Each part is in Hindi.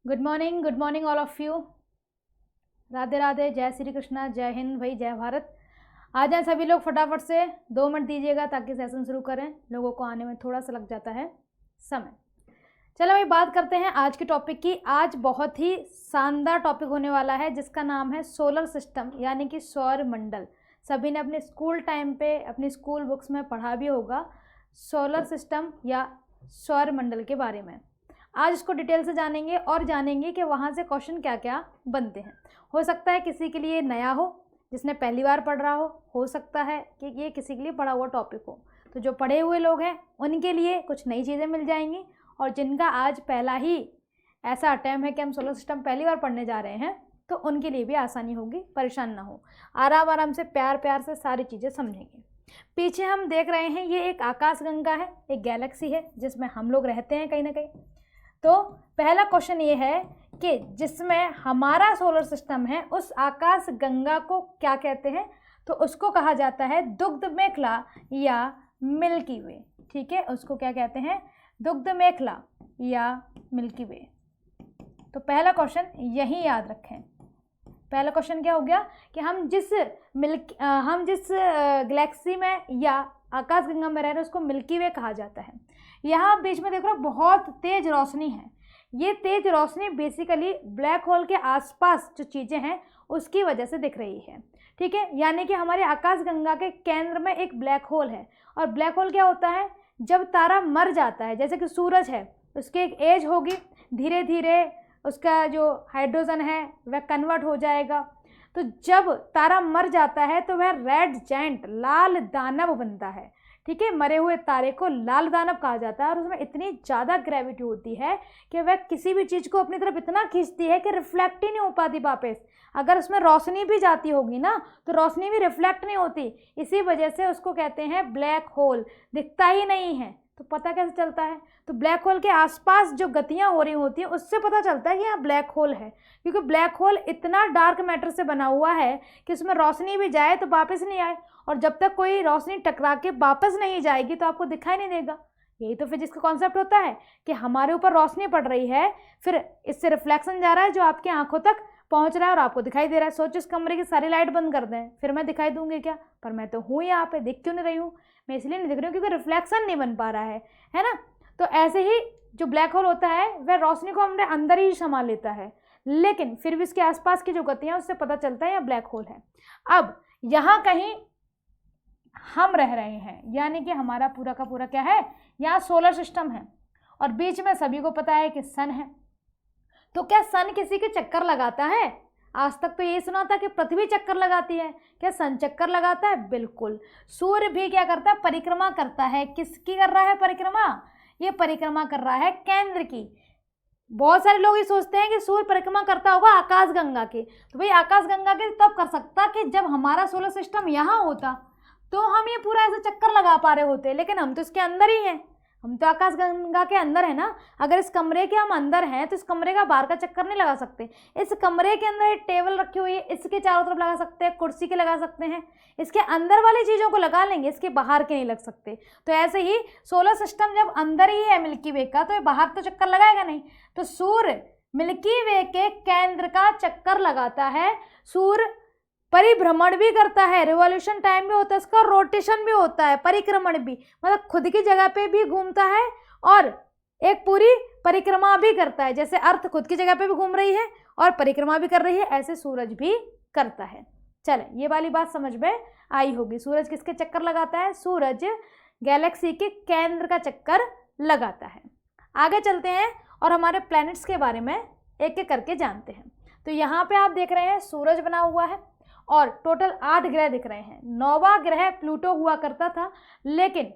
Good morning all of you. Radhe Radhe, जय श्री कृष्णा, जय हिंद भाई, जय भारत। आ जाएं सभी लोग, फटाफट से 2 मिनट दीजिएगा ताकि सेशन शुरू करें। लोगों को आने में थोड़ा सा लग जाता है समय। चलो भाई, बात करते हैं आज के टॉपिक की। आज बहुत ही शानदार टॉपिक होने वाला है जिसका नाम है सोलर सिस्टम यानी कि सौर मंडल। सभी ने अपने स्कूल टाइम पे अपनी स्कूल बुक्स में पढ़ा भी होगा सोलर सिस्टम या सौर मंडल के बारे में। आज इसको डिटेल से जानेंगे और जानेंगे कि वहाँ से क्वेश्चन क्या क्या बनते हैं। हो सकता है किसी के लिए नया हो, जिसने पहली बार पढ़ रहा हो सकता है कि ये किसी के लिए पढ़ा हुआ टॉपिक हो। तो जो पढ़े हुए लोग हैं उनके लिए कुछ नई चीज़ें मिल जाएंगी, और जिनका आज पहला ही ऐसा अटैम्प्ट है कि हम सोलर सिस्टम पहली बार पढ़ने जा रहे हैं तो उनके लिए भी आसानी होगी। परेशान ना हो, आराम आराम से प्यार प्यार से सारी चीज़ें समझेंगे। पीछे हम देख रहे हैं ये एक आकाशगंगा है, एक गैलेक्सी है जिसमें हम लोग रहते हैं कहीं ना कहीं। तो पहला क्वेश्चन ये है कि जिसमें हमारा सोलर सिस्टम है उस आकाश गंगा को क्या कहते हैं? तो उसको कहा जाता है दुग्ध मेखला या मिल्की वे। ठीक है, उसको क्या कहते हैं? दुग्ध मेखला या मिल्की वे। तो पहला क्वेश्चन यही याद रखें। पहला क्वेश्चन क्या हो गया कि हम जिस गैलेक्सी में या आकाश गंगा में रह रहे हैं उसको मिल्की वे कहा जाता है। यहाँ बीच में देख रहे हो बहुत तेज रोशनी है। ये तेज रोशनी बेसिकली ब्लैक होल के आसपास जो चीज़ें हैं उसकी वजह से दिख रही है। ठीक है, यानी कि हमारे आकाश गंगा के केंद्र में एक ब्लैक होल है। और ब्लैक होल क्या होता है? जब तारा मर जाता है, जैसे कि सूरज है, उसकी एक एज होगी, धीरे धीरे उसका जो हाइड्रोजन है वह कन्वर्ट हो जाएगा। तो जब तारा मर जाता है तो वह रेड जायंट, लाल दानव बनता है। ठीक है, मरे हुए तारे को लाल दानव कहा जाता है और उसमें इतनी ज़्यादा ग्रेविटी होती है कि वह किसी भी चीज़ को अपनी तरफ इतना खींचती है कि रिफ्लेक्ट ही नहीं हो पाती वापस। अगर उसमें रोशनी भी जाती होगी ना तो रोशनी भी रिफ्लेक्ट नहीं होती। इसी वजह से उसको कहते हैं ब्लैक होल। दिखता ही नहीं है तो पता कैसे चलता है? तो ब्लैक होल के आसपास जो गतियां हो रही होती हैं उससे पता चलता है कि यहाँ ब्लैक होल है, क्योंकि ब्लैक होल इतना डार्क मैटर से बना हुआ है कि उसमें रोशनी भी जाए तो वापस नहीं आए, और जब तक कोई रोशनी टकरा के वापस नहीं जाएगी तो आपको दिखाई नहीं देगा। यही तो फिजिक्स का कॉन्सेप्ट होता है कि हमारे ऊपर रोशनी पड़ रही है, फिर इससे रिफ्लेक्शन जा रहा है जो आपकी आंखों तक पहुंच रहा है और आपको दिखाई दे रहा है। सोचो इस कमरे की सारी लाइट बंद कर दें, फिर मैं दिखाई दूंगी क्या? पर मैं तो हूँ यहाँ पे, दिख क्यों नहीं रही हूँ? मैं इसलिए नहीं दिख रही हूँ क्योंकि रिफ्लेक्शन नहीं बन पा रहा है ना। तो ऐसे ही जो ब्लैक होल होता है वह रोशनी को हमने अंदर ही समा लेता है, लेकिन फिर भी इसके आसपास की जो गतियाँ उससे पता चलता है यह ब्लैक होल है। अब यहाँ कहीं हम रह रहे हैं, यानी कि हमारा पूरा का पूरा क्या है? यहाँ सोलर सिस्टम है और बीच में सभी को पता है कि सन है। तो क्या सन किसी के चक्कर लगाता है? आज तक तो ये सुना था कि पृथ्वी चक्कर लगाती है। क्या सन चक्कर लगाता है? बिल्कुल। सूर्य भी क्या करता है? परिक्रमा करता है। किसकी कर रहा है परिक्रमा? ये परिक्रमा कर रहा है केंद्र की। बहुत सारे लोग ये सोचते हैं कि सूर्य परिक्रमा करता होगा आकाश गंगा के। तो भाई आकाश गंगा के तब कर सकता कि जब हमारा सोलर सिस्टम यहाँ होता तो हम ये पूरा ऐसा चक्कर लगा पा रहे होते, लेकिन हम तो इसके अंदर ही हैं। हम तो आकाश गंगा के अंदर है ना। अगर इस कमरे के हम अंदर हैं तो इस कमरे का बाहर का चक्कर नहीं लगा सकते। इस कमरे के अंदर एक टेबल रखी हुई है, इसके चारों तरफ लगा सकते हैं, कुर्सी के लगा सकते हैं, इसके अंदर वाली चीज़ों को लगा लेंगे, इसके बाहर के नहीं लग सकते। तो ऐसे ही सोलर सिस्टम जब अंदर ही है मिल्की वे का तो ये बाहर तो चक्कर लगाएगा नहीं। तो सूर्य मिल्की वे के केंद्र का चक्कर लगाता है। सूर्य परिभ्रमण भी करता है, रिवॉल्यूशन टाइम भी होता है उसका, रोटेशन भी होता है, परिक्रमण भी, मतलब खुद की जगह पे भी घूमता है और एक पूरी परिक्रमा भी करता है। जैसे अर्थ खुद की जगह पे भी घूम रही है और परिक्रमा भी कर रही है, ऐसे सूरज भी करता है। चले, ये वाली बात समझ में आई होगी। सूरज किसके चक्कर लगाता है? सूरज गैलेक्सी के केंद्र का चक्कर लगाता है। आगे चलते हैं और हमारे प्लैनेट्स के बारे में एक एक करके जानते हैं। तो यहाँ पे आप देख रहे हैं सूरज बना हुआ है और टोटल 8 ग्रह दिख रहे हैं। 9वां ग्रह प्लूटो हुआ करता था, लेकिन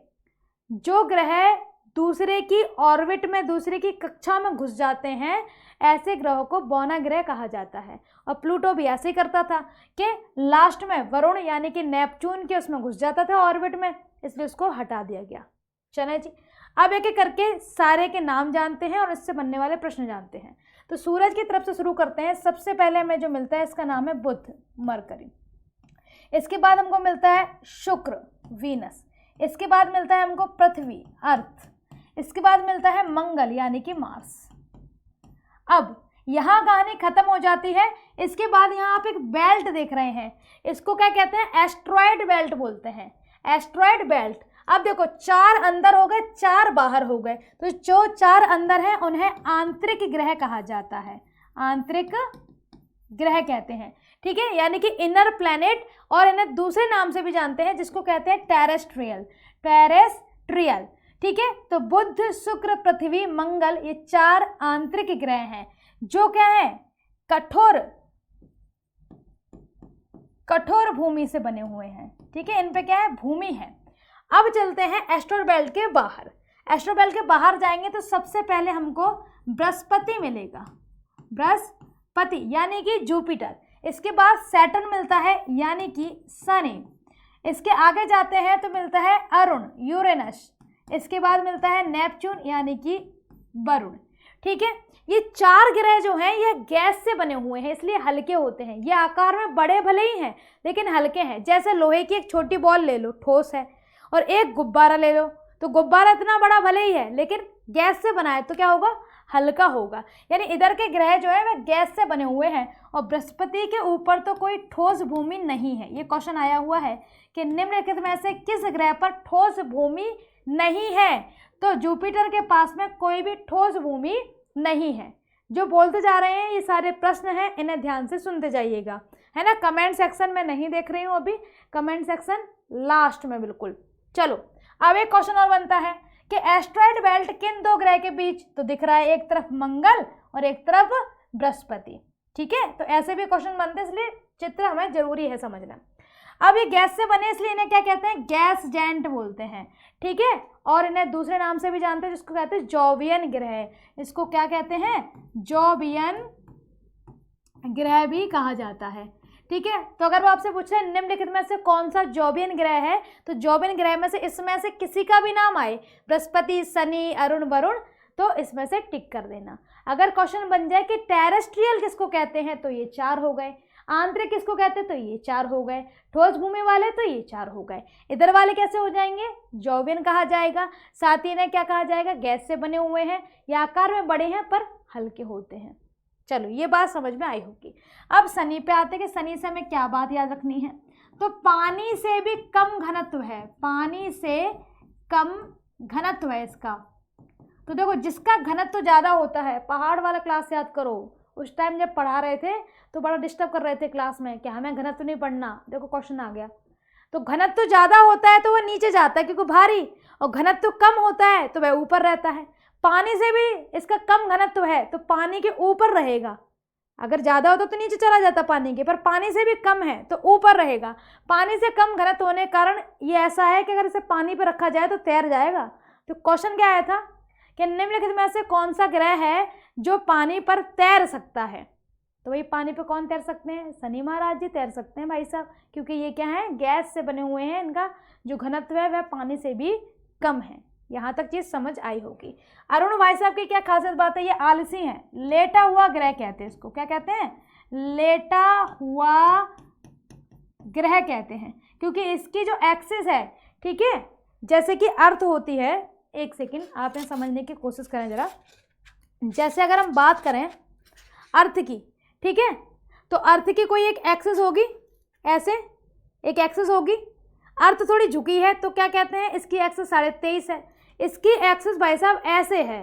जो ग्रह दूसरे की ऑर्बिट में, दूसरे की कक्षा में घुस जाते हैं, ऐसे ग्रहों को बौना ग्रह कहा जाता है। और प्लूटो भी ऐसे ही करता था कि लास्ट में वरुण यानी कि नेपच्यून के उसमें घुस जाता था ऑर्बिट में, इसलिए उसको हटा दिया गया। चले जी, अब एक एक करके सारे के नाम जानते हैं और इससे बनने वाले प्रश्न जानते हैं। तो सूरज की तरफ से शुरू करते हैं। सबसे पहले हमें जो मिलता है इसका नाम है बुध, मरकरी। इसके बाद हमको मिलता है शुक्र, वीनस। इसके बाद मिलता है हमको पृथ्वी, अर्थ। इसके बाद मिलता है मंगल यानी कि मार्स। अब यहाँ कहानी खत्म हो जाती है। इसके बाद यहाँ आप एक बेल्ट देख रहे हैं, इसको क्या कहते हैं? एस्ट्रॉयड बेल्ट बोलते हैं, एस्ट्रॉयड बेल्ट। अब देखो 4 अंदर हो गए, 4 बाहर हो गए, तो जो 4 अंदर हैं उन्हें आंतरिक ग्रह कहा जाता है, आंतरिक ग्रह कहते हैं, ठीक है, यानी कि इनर प्लैनेट। और इन्हें दूसरे नाम से भी जानते हैं जिसको कहते हैं टेरेस्ट्रियल, टेरेस्ट्रियल, ठीक है। तो बुध, शुक्र, पृथ्वी, मंगल, ये 4 आंतरिक ग्रह हैं जो क्या है? कठोर भूमि से बने हुए हैं, ठीक है, इन पे क्या है? भूमि है। अब चलते हैं एस्ट्रॉयड बेल्ट के बाहर। एस्ट्रॉयड बेल्ट के बाहर जाएंगे तो सबसे पहले हमको बृहस्पति मिलेगा, बृहस्पति यानी कि जुपिटर। इसके बाद सैटर्न मिलता है यानी कि शनि। इसके आगे जाते हैं तो मिलता है अरुण, यूरेनस। इसके बाद मिलता है नेपच्यून यानी कि वरुण, ठीक है। ये 4 ग्रह जो हैं ये गैस से बने हुए हैं, इसलिए हल्के होते हैं। ये आकार में बड़े भले ही हैं लेकिन हल्के हैं। जैसे लोहे की एक छोटी बॉल ले लो, ठोस है, और एक गुब्बारा ले लो, तो गुब्बारा इतना बड़ा भले ही है लेकिन गैस से बना है तो क्या होगा? हल्का होगा। यानी इधर के ग्रह जो है वह गैस से बने हुए हैं। और बृहस्पति के ऊपर तो कोई ठोस भूमि नहीं है। ये क्वेश्चन आया हुआ है कि निम्नलिखित में से किस ग्रह पर ठोस भूमि नहीं है? तो जुपिटर के पास में कोई भी ठोस भूमि नहीं है। जो बोलते जा रहे हैं ये सारे प्रश्न हैं, इन्हें ध्यान से सुनते जाइएगा, है ना। कमेंट सेक्शन में नहीं देख रही हूँ अभी, कमेंट सेक्शन लास्ट में बिल्कुल। चलो अब एक क्वेश्चन और बनता है कि एस्ट्रॉयड बेल्ट किन 2 ग्रह के बीच? तो दिख रहा है एक तरफ मंगल और एक तरफ बृहस्पति, ठीक है। तो ऐसे भी क्वेश्चन बनते हैं, इसलिए चित्र हमें जरूरी है समझना। अब ये गैस से बने इसलिए इन्हें क्या कहते हैं? गैस जेंट बोलते हैं, ठीक है। और इन्हें दूसरे नाम से भी जानते हैं जिसको कहते हैं जोवियन ग्रह। इसको क्या कहते हैं? जोवियन ग्रह भी कहा जाता है, ठीक है। तो अगर वो आपसे पूछे निम्नलिखित में से कौन सा जोवियन ग्रह है, तो जोवियन ग्रह में से इसमें से किसी का भी नाम आए, बृहस्पति, शनि, अरुण, वरुण, तो इसमें से टिक कर देना। अगर क्वेश्चन बन जाए कि टेरेस्ट्रियल किसको कहते हैं, तो ये 4 हो गए। आंतरिक किसको कहते हैं, तो ये 4 हो गए। ठोस भूमि वाले तो ये 4 हो गए। इधर वाले कैसे हो जाएंगे? जोवियन कहा जाएगा। साथ ही इन्हें क्या कहा जाएगा? गैस से बने हुए हैं, या आकार में बड़े हैं पर हल्के होते हैं। चलो ये बात समझ में आई होगी। अब शनि पे आते हैं कि शनि से हमें क्या बात याद रखनी है। तो पानी से भी कम घनत्व है, पानी से कम घनत्व है इसका। तो देखो जिसका घनत्व ज़्यादा होता है, पहाड़ वाला क्लास याद करो, उस टाइम जब पढ़ा रहे थे तो बड़ा डिस्टर्ब कर रहे थे क्लास में कि हमें घनत्व नहीं पढ़ना। देखो क्वेश्चन आ गया। तो घनत्व ज़्यादा होता है तो वह नीचे जाता है क्योंकि भारी, और घनत्व कम होता है तो वह ऊपर रहता है। पानी से भी इसका कम घनत्व है तो पानी के ऊपर रहेगा। अगर ज़्यादा होता तो नीचे चला जाता पानी के, पर पानी से भी कम है तो ऊपर रहेगा। पानी से कम घनत्व होने के कारण ये ऐसा है कि अगर इसे पानी पर रखा जाए तो तैर जाएगा। तो क्वेश्चन क्या आया था कि निम्नलिखित में से कौन सा ग्रह है जो पानी पर तैर सकता है? तो वही पानी पर कौन तैर सकते हैं? शनि महाराज जी तैर सकते हैं भाई साहब, क्योंकि ये क्या है? गैस से बने हुए हैं। इनका जो घनत्व है वह पानी से भी कम है। यहाँ तक चीज़ समझ आई होगी। अरुण भाई साहब की क्या खासियत बात है? ये आलसी हैं, लेटा हुआ ग्रह कहते हैं इसको। क्या कहते हैं? लेटा हुआ ग्रह कहते हैं, क्योंकि इसकी जो एक्सिस है, ठीक है, जैसे कि अर्थ होती है। एक सेकंड आप यहाँ समझने की कोशिश करें ज़रा। जैसे अगर हम बात करें अर्थ की, ठीक है, तो अर्थ की कोई एक एक्सिस होगी, ऐसे एक एक्सिस होगी। अर्थ थोड़ी झुकी है तो क्या कहते हैं? इसकी एक्सिस 23.5 है। इसकी एक्सिस भाई साहब ऐसे है,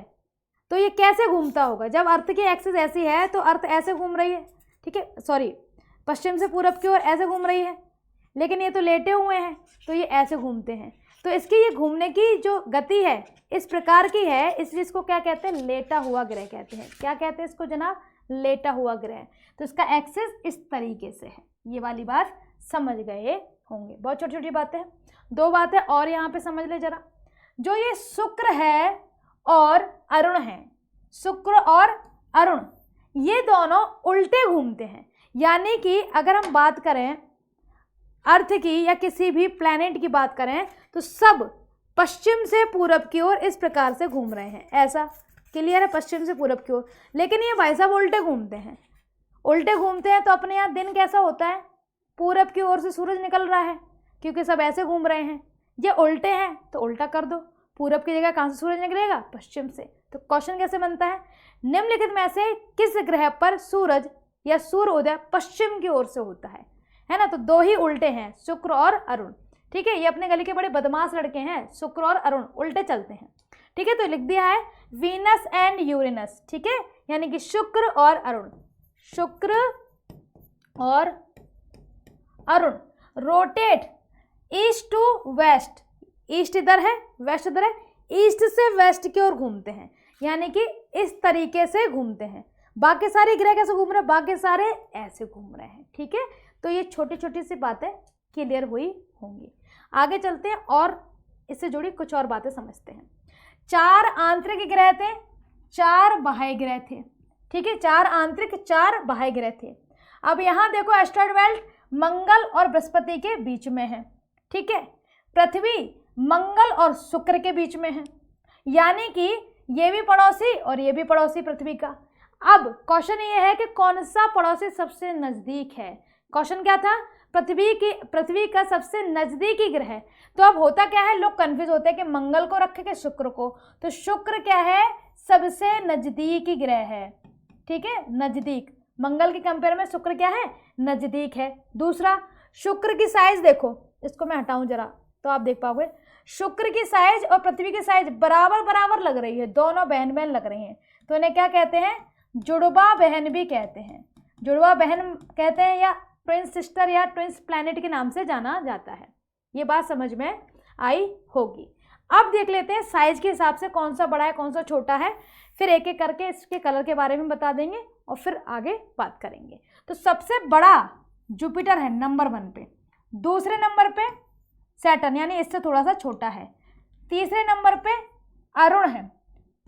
तो ये कैसे घूमता होगा? जब अर्थ की एक्सिस ऐसी है तो अर्थ ऐसे घूम रही है, ठीक है, सॉरी, पश्चिम से पूरब की ओर ऐसे घूम रही है, लेकिन ये तो लेटे हुए हैं तो ये ऐसे घूमते हैं। तो इसकी ये घूमने की जो गति है इस प्रकार की है, इसलिए इसको क्या कहते हैं? लेटा हुआ ग्रह कहते हैं। क्या कहते हैं इसको जनाब? लेटा हुआ ग्रह। तो इसका एक्सिस इस तरीके से है। ये वाली बात समझ गए होंगे। बहुत छोटी छोटी बातें हैं। 2 बातें और यहाँ पे समझ ले जरा। जो ये शुक्र है और अरुण है, शुक्र और अरुण, ये दोनों उल्टे घूमते हैं। यानी कि अगर हम बात करें अर्थ की या किसी भी प्लैनेट की बात करें तो सब पश्चिम से पूरब की ओर इस प्रकार से घूम रहे हैं। ऐसा क्लियर है? पश्चिम से पूरब की ओर। लेकिन ये भाई साहब उल्टे घूमते हैं। उल्टे घूमते हैं तो अपने यहाँ दिन कैसा होता है? पूरब की ओर से सूरज निकल रहा है, क्योंकि सब ऐसे घूम रहे हैं। ये उल्टे हैं तो उल्टा कर दो, पूरब की जगह कहाँ से सूरज निकलेगा? पश्चिम से। तो क्वेश्चन कैसे बनता है? निम्नलिखित में से किस ग्रह पर सूरज या सूर्योदय पश्चिम की ओर से होता है ना? तो दो ही उल्टे हैं, शुक्र और अरुण। ठीक है, ये अपने गली के बड़े बदमाश लड़के हैं, शुक्र और अरुण उल्टे चलते हैं। ठीक है, तो लिख दिया है वीनस एंड यूरेनस। ठीक है, यानी कि शुक्र और अरुण, शुक्र और Arun rotate east to west. East इधर है, वेस्ट इधर है, ईस्ट से वेस्ट की ओर घूमते हैं, यानी कि इस तरीके से घूमते हैं। बाकी सारे ग्रह कैसे घूम रहे हैं? बाकी सारे ऐसे घूम रहे हैं। ठीक है, तो ये छोटी छोटी सी बातें क्लियर हुई होंगी। आगे चलते हैं और इससे जुड़ी कुछ और बातें समझते हैं। 4 आंतरिक ग्रह थे, 4 बाह्य ग्रह थे। ठीक है, 4 आंतरिक 4 बाह्य ग्रह थे। अब यहाँ देखो एस्टेरॉयड बेल्ट मंगल और बृहस्पति के बीच में है। ठीक है, पृथ्वी मंगल और शुक्र के बीच में है, यानी कि ये भी पड़ोसी और ये भी पड़ोसी पृथ्वी का। अब क्वेश्चन ये है कि कौन सा पड़ोसी सबसे नजदीक है? क्वेश्चन क्या था? पृथ्वी का सबसे नजदीकी ग्रह। तो अब होता क्या है, लोग कंफ्यूज होते हैं कि मंगल को रखे कि शुक्र को। तो शुक्र क्या है? सबसे नजदीकी ग्रह है। ठीक है, नजदीक। मंगल के कंपेयर में शुक्र क्या है? नजदीक है। दूसरा, शुक्र की साइज देखो, इसको मैं हटाऊं जरा तो आप देख पाओगे। शुक्र की साइज और पृथ्वी की साइज बराबर बराबर लग रही है, दोनों बहन बहन लग रही हैं। तो इन्हें क्या कहते हैं? जुड़वा बहन भी कहते हैं। जुड़वा बहन कहते हैं या ट्विंस सिस्टर या ट्विंस प्लैनेट के नाम से जाना जाता है। ये बात समझ में आई होगी। अब देख लेते हैं साइज के हिसाब से कौन सा बड़ा है कौन सा छोटा है, फिर एक एक करके इसके कलर के बारे में बता देंगे और फिर आगे बात करेंगे। तो सबसे बड़ा जुपिटर है नंबर 1 पे, दूसरे नंबर पे सैटर्न यानी इससे थोड़ा सा छोटा है, तीसरे नंबर पे अरुण है,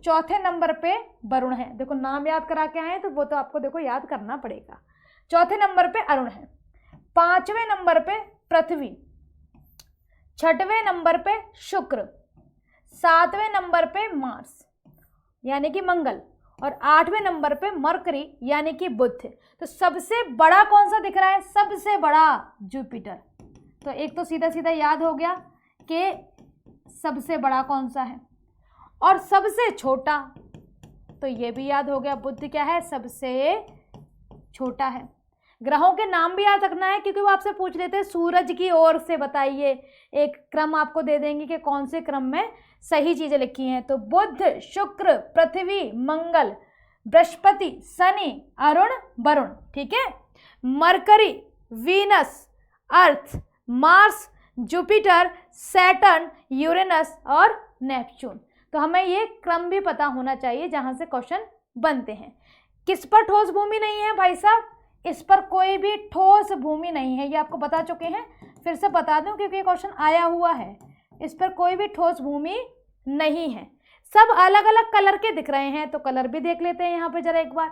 चौथे नंबर पे वरुण है। देखो नाम याद करा के आए हैं तो वो तो आपको देखो याद करना पड़ेगा। चौथे नंबर पे अरुण है, 5वें नंबर पे पृथ्वी, 6वें नंबर पे शुक्र, 7वें नंबर पे मार्स यानी कि मंगल और 8वें नंबर पे मरकरी यानी कि बुध। तो सबसे बड़ा कौन सा दिख रहा है? सबसे बड़ा जुपिटर। तो एक तो सीधा सीधा याद हो गया कि सबसे बड़ा कौन सा है, और सबसे छोटा तो ये भी याद हो गया, बुध क्या है? सबसे छोटा है। ग्रहों के नाम भी याद रखना है क्योंकि वो आपसे पूछ लेते हैं सूरज की ओर से बताइए, एक क्रम आपको दे देंगे कि कौन से क्रम में सही चीजें लिखी हैं। तो बुध, शुक्र, पृथ्वी, मंगल, बृहस्पति, शनि, अरुण, वरुण। ठीक है, मरकरी, वीनस, अर्थ, मार्स, जुपिटर, सैटर्न, यूरेनस और नेपच्यून। तो हमें ये क्रम भी पता होना चाहिए जहां से क्वेश्चन बनते हैं। किस पर ठोस भूमि नहीं है भाई साहब? इस पर कोई भी ठोस भूमि नहीं है, ये आपको बता चुके हैं, फिर से बता दूं क्योंकि क्वेश्चन आया हुआ है। इस पर कोई भी ठोस भूमि नहीं है। सब अलग अलग कलर के दिख रहे हैं तो कलर भी देख लेते हैं यहाँ पे जरा एक बार।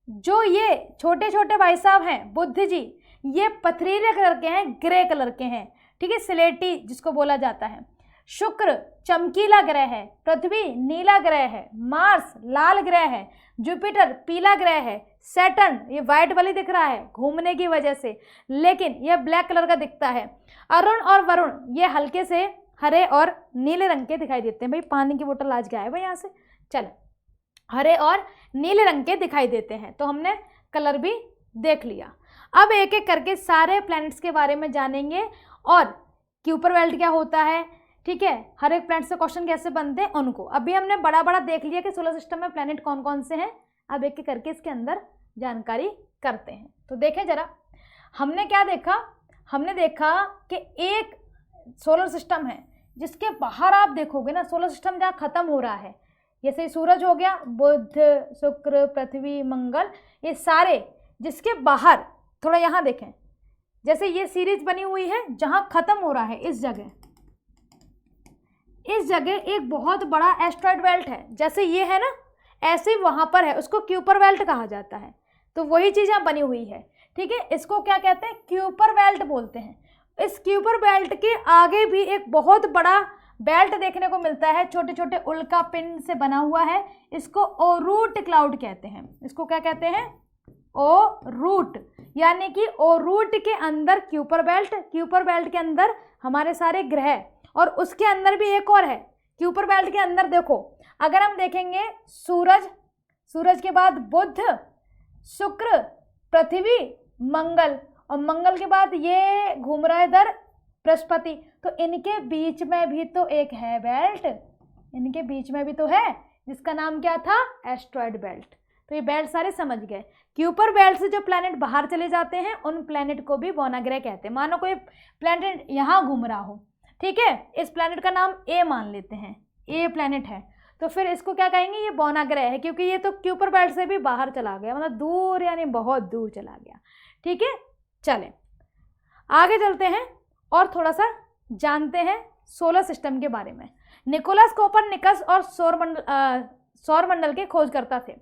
जो ये छोटे छोटे भाई साहब हैं बुध जी, ये पथरीले कलर के हैं, ग्रे कलर के हैं। ठीक है, स्लेटी जिसको बोला जाता है। शुक्र चमकीला ग्रह है, पृथ्वी नीला ग्रह है, मार्स लाल ग्रह है, जुपिटर पीला ग्रह है, सैटर्न ये वाइट वाली दिख रहा है घूमने की वजह से, लेकिन ये ब्लैक कलर का दिखता है। अरुण और वरुण ये हल्के से हरे और नीले रंग के दिखाई देते हैं। भाई पानी की बोतल आज गायब है यहाँ से, चल हरे और नीले रंग के दिखाई देते हैं। तो हमने कलर भी देख लिया। अब एक एक करके सारे प्लैनेट्स के बारे में जानेंगे और क्यूपर बेल्ट क्या होता है। ठीक है, हर एक प्लैनेट से क्वेश्चन कैसे बनते हैं उनको। अभी हमने बड़ा बड़ा देख लिया कि सोलर सिस्टम में प्लैनेट कौन कौन से हैं। अब एक एक करके इसके अंदर जानकारी करते हैं। तो देखें जरा, हमने क्या देखा? हमने देखा कि एक सोलर सिस्टम है जिसके बाहर आप देखोगे ना, सोलर सिस्टम जहाँ खत्म हो रहा है, जैसे सूरज हो गया, बुध, शुक्र, पृथ्वी, मंगल, ये सारे जिसके बाहर थोड़ा यहाँ देखें, जैसे ये सीरीज बनी हुई है जहाँ खत्म हो रहा है, इस जगह एक बहुत बड़ा एस्टेरॉयड बेल्ट है। जैसे ये है ना, ऐसे वहाँ पर है, उसको क्यूपर बेल्ट कहा जाता है। तो वही चीज़ यहाँ बनी हुई है। ठीक है, इसको क्या कहते हैं? क्यूपर बेल्ट बोलते हैं। इस क्यूपर बेल्ट के आगे भी एक बहुत बड़ा बेल्ट देखने को मिलता है, छोटे छोटे उल्का पिंड से बना हुआ है। इसको ओरूट क्लाउड कहते हैं। इसको क्या कहते हैं? ओरूट, यानी कि ओरूट के अंदर क्यूपर बेल्ट, क्यूपर बेल्ट के अंदर हमारे सारे ग्रह, और उसके अंदर भी एक और है क्यूपर बेल्ट के अंदर देखो, अगर हम देखेंगे सूरज, सूरज के बाद बुध, शुक्र, पृथ्वी, मंगल, और मंगल के बाद ये घूम रहा है इधर बृहस्पति, तो इनके बीच में भी तो एक है बेल्ट, इनके बीच में भी तो है, जिसका नाम क्या था, एस्ट्रॉयड बेल्ट। तो ये बेल्ट सारे समझ गए। क्यूपर बेल्ट से जो प्लैनेट बाहर चले जाते हैं उन प्लैनेट को भी बोनाग्रे कहते हैं। मानो कोई प्लैनेट यहाँ घूम रहा हो, ठीक है, इस प्लैनेट का नाम ए मान लेते हैं, ए प्लैनेट है, तो फिर इसको क्या कहेंगे, ये बोनाग्रे है, क्योंकि ये तो क्यूपर बेल्ट से भी बाहर चला गया, मतलब दूर, यानी बहुत दूर चला गया। ठीक है, चलें आगे चलते हैं और थोड़ा सा जानते हैं सोलर सिस्टम के बारे में। निकोलस कोपरनिकस और सौरमंडल के खोजकर्ता थे।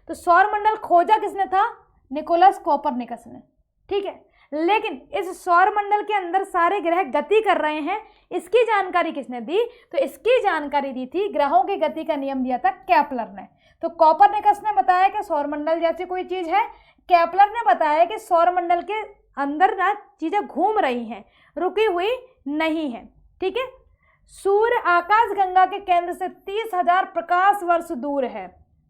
तो सौरमंडल खोजा किसने था, निकोलस कोपरनिकस ने। ठीक है, लेकिन इस सौरमंडल के अंदर सारे ग्रह गति कर रहे हैं, इसकी जानकारी किसने दी, तो इसकी जानकारी दी थी, ग्रहों की गति का नियम दिया था केपलर ने। तो कोपरनिकस ने बताया कि सौरमंडल जैसी कोई चीज है, केपलर ने बताया कि सौरमंडल के अंदर ना चीजें घूम रही हैं, रुकी हुई नहीं है। ठीक है, सूर्य आकाशगंगा के केंद्र से 30,000 प्रकाश वर्ष दूर है।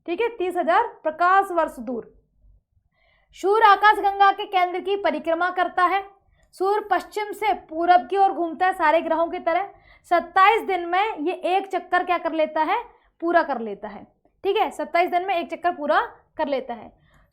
ठीक है, 30,000 प्रकाश वर्ष दूर सूर्य आकाशगंगा के केंद्र की परिक्रमा करता है। सूर्य पश्चिम से पूरब की ओर घूमता है सारे ग्रहों की तरह। 27 दिन में ये एक चक्कर क्या कर लेता है, पूरा कर लेता है। ठीक है, 27 दिन में एक चक्कर पूरा कर लेता है।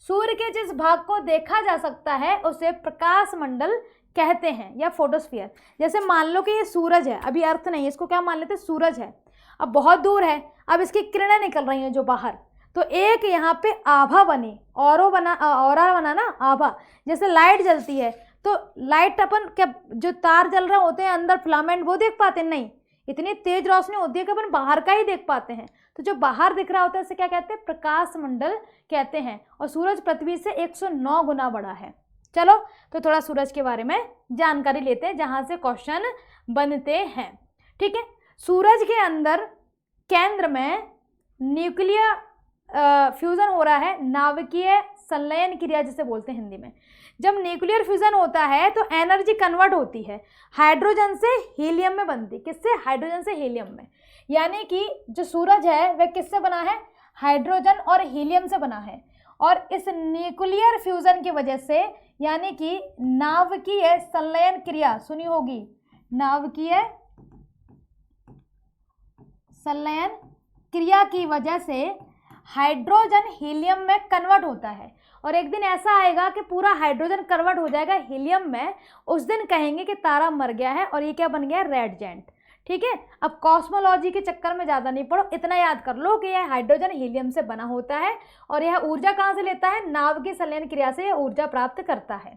सूर्य के जिस भाग को देखा जा सकता है उसे प्रकाश मंडल कहते हैं या फोटोस्फीयर। जैसे मान लो कि ये सूरज है, अभी अर्थ नहीं है, इसको क्या मान लेते हैं, सूरज है, अब बहुत दूर है, अब इसकी किरणें निकल रही हैं जो बाहर, तो एक यहाँ पे आभा बनी, औरा बना ना आभा, जैसे लाइट जलती है, तो लाइट अपन क्या जो तार जल रहे होते हैं अंदर फिलामेंट, वो देख पाते हैं, नहीं, इतनी तेज रोशनी होती है कि अपन बाहर का ही देख पाते हैं। तो जो बाहर दिख रहा होता है उसे क्या कहते हैं, प्रकाश मंडल कहते हैं। और सूरज पृथ्वी से 109 गुना बड़ा है। चलो तो थोड़ा सूरज के बारे में जानकारी लेते हैं, जहां से क्वेश्चन बनते हैं। ठीक है, सूरज के अंदर केंद्र में न्यूक्लियर फ्यूजन हो रहा है, नाभिकीय संलयन क्रिया जिसे बोलते हैं हिंदी में। जब न्यूक्लियर फ्यूजन होता है तो एनर्जी कन्वर्ट होती है, हाइड्रोजन से हीलियम में बनती, किससे, हाइड्रोजन से हीलियम में। यानी कि जो सूरज है वह किससे बना है, हाइड्रोजन और हीलियम से बना है। और इस न्यूक्लियर फ्यूजन की वजह से, यानी कि नाभिकीय संलयन क्रिया सुनी होगी, नाभिकीय संलयन क्रिया की वजह से हाइड्रोजन हीलियम में कन्वर्ट होता है। और एक दिन ऐसा आएगा कि पूरा हाइड्रोजन कन्वर्ट हो जाएगा हीलियम में, उस दिन कहेंगे कि तारा मर गया है और ये क्या बन गया, रेड जायंट। ठीक है, अब कॉस्मोलॉजी के चक्कर में ज़्यादा नहीं पड़ो, इतना याद कर लो कि यह हाइड्रोजन हीलियम से बना होता है और यह ऊर्जा कहाँ से लेता है, नाभिकीय संलयन क्रिया से यह ऊर्जा प्राप्त करता है।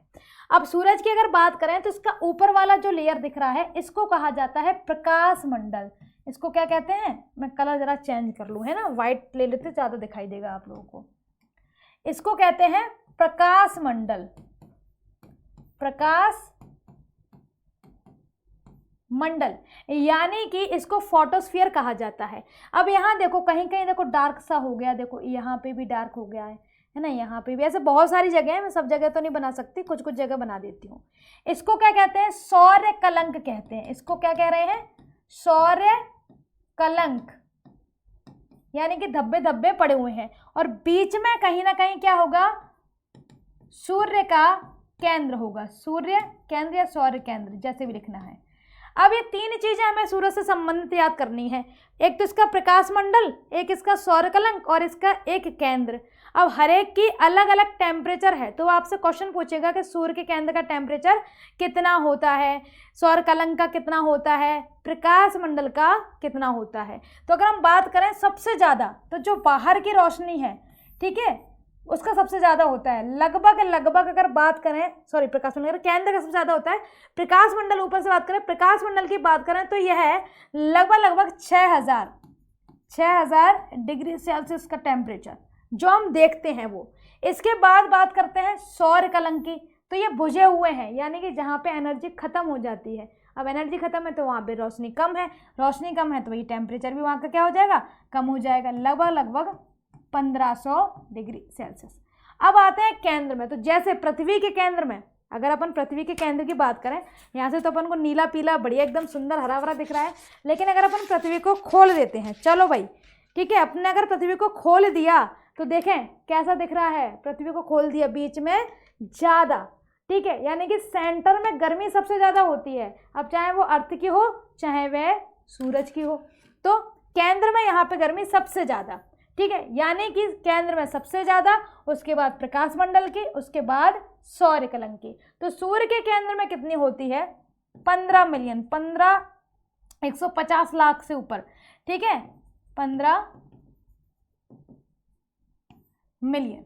अब सूरज की अगर बात करें तो इसका ऊपर वाला जो लेयर दिख रहा है इसको कहा जाता है प्रकाश मंडल। इसको क्या कहते हैं, मैं कलर जरा चेंज कर लूँ, है ना, व्हाइट ले लेते ज़्यादा दिखाई देगा आप लोगों को। इसको कहते हैं प्रकाश मंडल, प्रकाश मंडल, यानी कि इसको फोटोस्फीयर कहा जाता है। अब यहाँ देखो कहीं कहीं देखो डार्क सा हो गया, देखो यहाँ पे भी डार्क हो गया है ना, यहाँ पे भी, ऐसे बहुत सारी जगह है, मैं सब जगह तो नहीं बना सकती, कुछ कुछ जगह बना देती हूँ। इसको क्या कहते हैं, सौर्य कलंक कहते हैं। इसको क्या कह रहे हैं, सौर्य कलंक, यानी कि धब्बे धब्बे पड़े हुए हैं। और बीच में कहीं ना कहीं क्या होगा, सूर्य का केंद्र होगा, सूर्य केंद्र या सौर्य केंद्र, जैसे भी लिखना है। अब ये तीन चीजें हमें सूरज से संबंधित याद करनी है, एक तो इसका प्रकाश मंडल, एक इसका सौर कलंक और इसका एक केंद्र। अब हर एक की अलग अलग टेम्परेचर है, तो आपसे क्वेश्चन पूछेगा कि सूर्य के केंद्र का टेम्परेचर कितना होता है, सौर कलंक का कितना होता है, प्रकाश मंडल का कितना होता है। तो अगर हम बात करें सबसे ज़्यादा, तो जो बाहर की रोशनी है, ठीक है, उसका सबसे ज़्यादा होता है, लगभग अगर बात करें, सॉरी प्रकाश मंडल केंद्र का सबसे ज़्यादा होता है। प्रकाश मंडल ऊपर से बात करें, प्रकाश मंडल की बात करें तो यह है लगभग 6000 डिग्री सेल्सियस का टेम्परेचर जो हम देखते हैं वो। इसके बाद बात करते हैं सौर कलंक की, तो ये बुझे हुए हैं, यानी कि जहाँ पे एनर्जी खत्म हो जाती है। अब एनर्जी खत्म है तो वहाँ पे रोशनी कम है, रोशनी कम है तो वही टेम्परेचर भी वहाँ का क्या हो जाएगा, कम हो जाएगा, लगभग 1500 डिग्री सेल्सियस। अब आते हैं केंद्र में, तो जैसे पृथ्वी के केंद्र में अगर अपन पृथ्वी के केंद्र की बात करें, यहाँ से तो अपन को नीला पीला बढ़िया एकदम सुंदर हरा भरा दिख रहा है, लेकिन अगर अपन पृथ्वी को खोल देते हैं, चलो भाई ठीक है, अपने अगर पृथ्वी को खोल दिया तो देखें कैसा दिख रहा है। पृथ्वी को खोल दिया, बीच में ज़्यादा, ठीक है, यानी कि सेंटर में गर्मी सबसे ज़्यादा होती है। अब चाहे वो अर्थ की हो चाहे वह सूरज की हो, तो केंद्र में यहाँ पे गर्मी सबसे ज़्यादा, ठीक है, यानी कि केंद्र में सबसे ज़्यादा, उसके बाद प्रकाश मंडल की, उसके बाद सौर कलंक की। तो सूर्य के केंद्र में कितनी होती है? 15 मिलियन, 150 लाख से ऊपर, ठीक है, 15 मिलियन।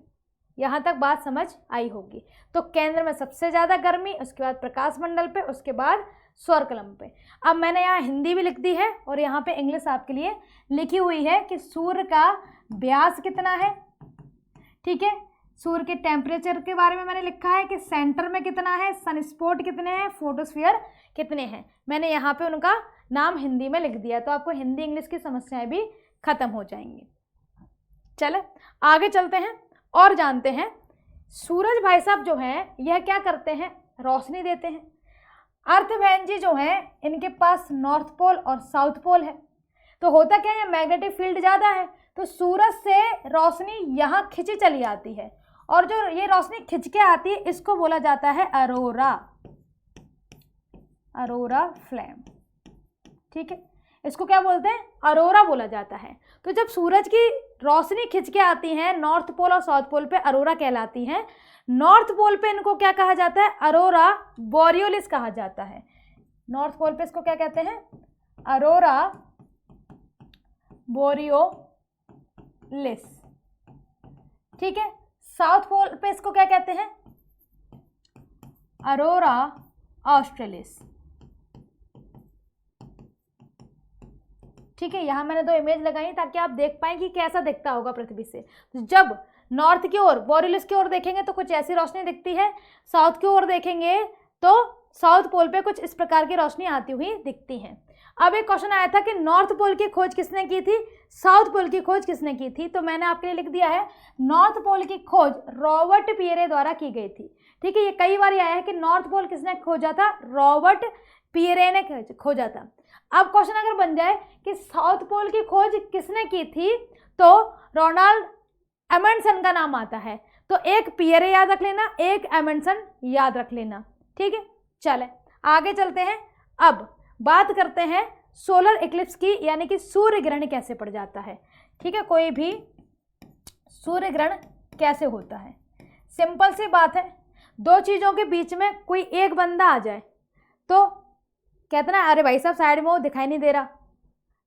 यहाँ तक बात समझ आई होगी। तो केंद्र में सबसे ज़्यादा गर्मी, उसके बाद प्रकाश मंडल पे, उसके बाद सौर कलंक पे। अब मैंने यहाँ हिंदी भी लिख दी है और यहाँ पे इंग्लिश आपके लिए लिखी हुई है कि सूर्य का व्यास कितना है, ठीक है, सूर्य के टेम्परेचर के बारे में मैंने लिखा है कि सेंटर में कितना है, सनस्पॉट कितने हैं, फोटोस्फीयर कितने हैं, मैंने यहाँ पे उनका नाम हिंदी में लिख दिया। तो आपको हिंदी इंग्लिश की समस्याएं भी खत्म हो जाएंगी। चले आगे चलते हैं और जानते हैं सूरज भाई साहब जो हैं यह क्या करते हैं, रोशनी देते हैं। अर्थ बहन जी जो हैं इनके पास नॉर्थ पोल और साउथ पोल है। तो होता क्या है, मैग्नेटिक फील्ड ज़्यादा है, तो सूरज से रोशनी यहाँ खिंची चली आती है, और जो ये रोशनी खिंच के आती है इसको बोला जाता है अरोरा, अरोरा फ्लेम, ठीक है, इसको क्या बोलते हैं, अरोरा बोला जाता है। तो जब सूरज की रोशनी खिंच के आती है नॉर्थ पोल और साउथ पोल पे, अरोरा कहलाती हैं। नॉर्थ पोल पे इनको क्या कहा जाता है, अरोरा बोरियोलिस कहा जाता है। नॉर्थ पोल पे इसको क्या कहते हैं, अरोरा बोरियोलिस, ठीक है। साउथ पोल पे इसको क्या कहते हैं, अरोरा ऑस्ट्रेलिस, ठीक है। यहाँ मैंने 2 इमेज लगाई ताकि आप देख पाएं कि कैसा दिखता होगा पृथ्वी से। तो जब नॉर्थ की ओर बोरियोलिस की ओर देखेंगे तो कुछ ऐसी रोशनी दिखती है, साउथ की ओर देखेंगे तो साउथ पोल पे कुछ इस प्रकार की रोशनी आती हुई दिखती है। अब एक क्वेश्चन आया था कि नॉर्थ पोल की खोज किसने की थी, साउथ पोल की खोज किसने की थी, तो मैंने आपके लिए लिख दिया है नॉर्थ पोल की खोज रॉबर्ट पियरे द्वारा की गई थी, ठीक है। ये कई बार आया है कि नॉर्थ पोल किसने खोजा था, रॉबर्ट पियरे ने खोजा था। अब क्वेश्चन अगर बन जाए कि साउथ पोल की खोज किसने की थी, तो रोनाल्ड एमंडसन का नाम आता है। तो एक पियरे याद रख लेना, एक एमंडसन याद रख लेना, ठीक है। चले आगे चलते हैं। अब बात करते हैं सोलर इक्लिप्स की, यानी कि सूर्य ग्रहण कैसे पड़ जाता है, ठीक है। कोई भी सूर्य ग्रहण कैसे होता है, सिंपल सी बात है, 2 चीज़ों के बीच में कोई एक बंदा आ जाए तो कहते ना अरे भाई साहब साइड में वो दिखाई नहीं दे रहा,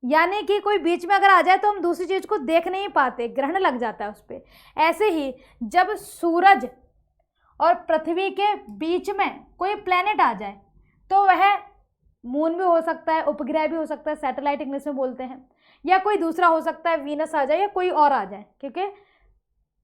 यानी कि कोई बीच में अगर आ जाए तो हम दूसरी चीज़ को देख नहीं पाते, ग्रहण लग जाता है उस पर। ऐसे ही जब सूरज और पृथ्वी के बीच में कोई प्लेनेट आ जाए तो वह मून भी हो सकता है, उपग्रह भी हो सकता है, सैटेलाइट इंग्लिश में बोलते हैं, या कोई दूसरा हो सकता है, वीनस आ जाए या कोई और आ जाए, क्योंकि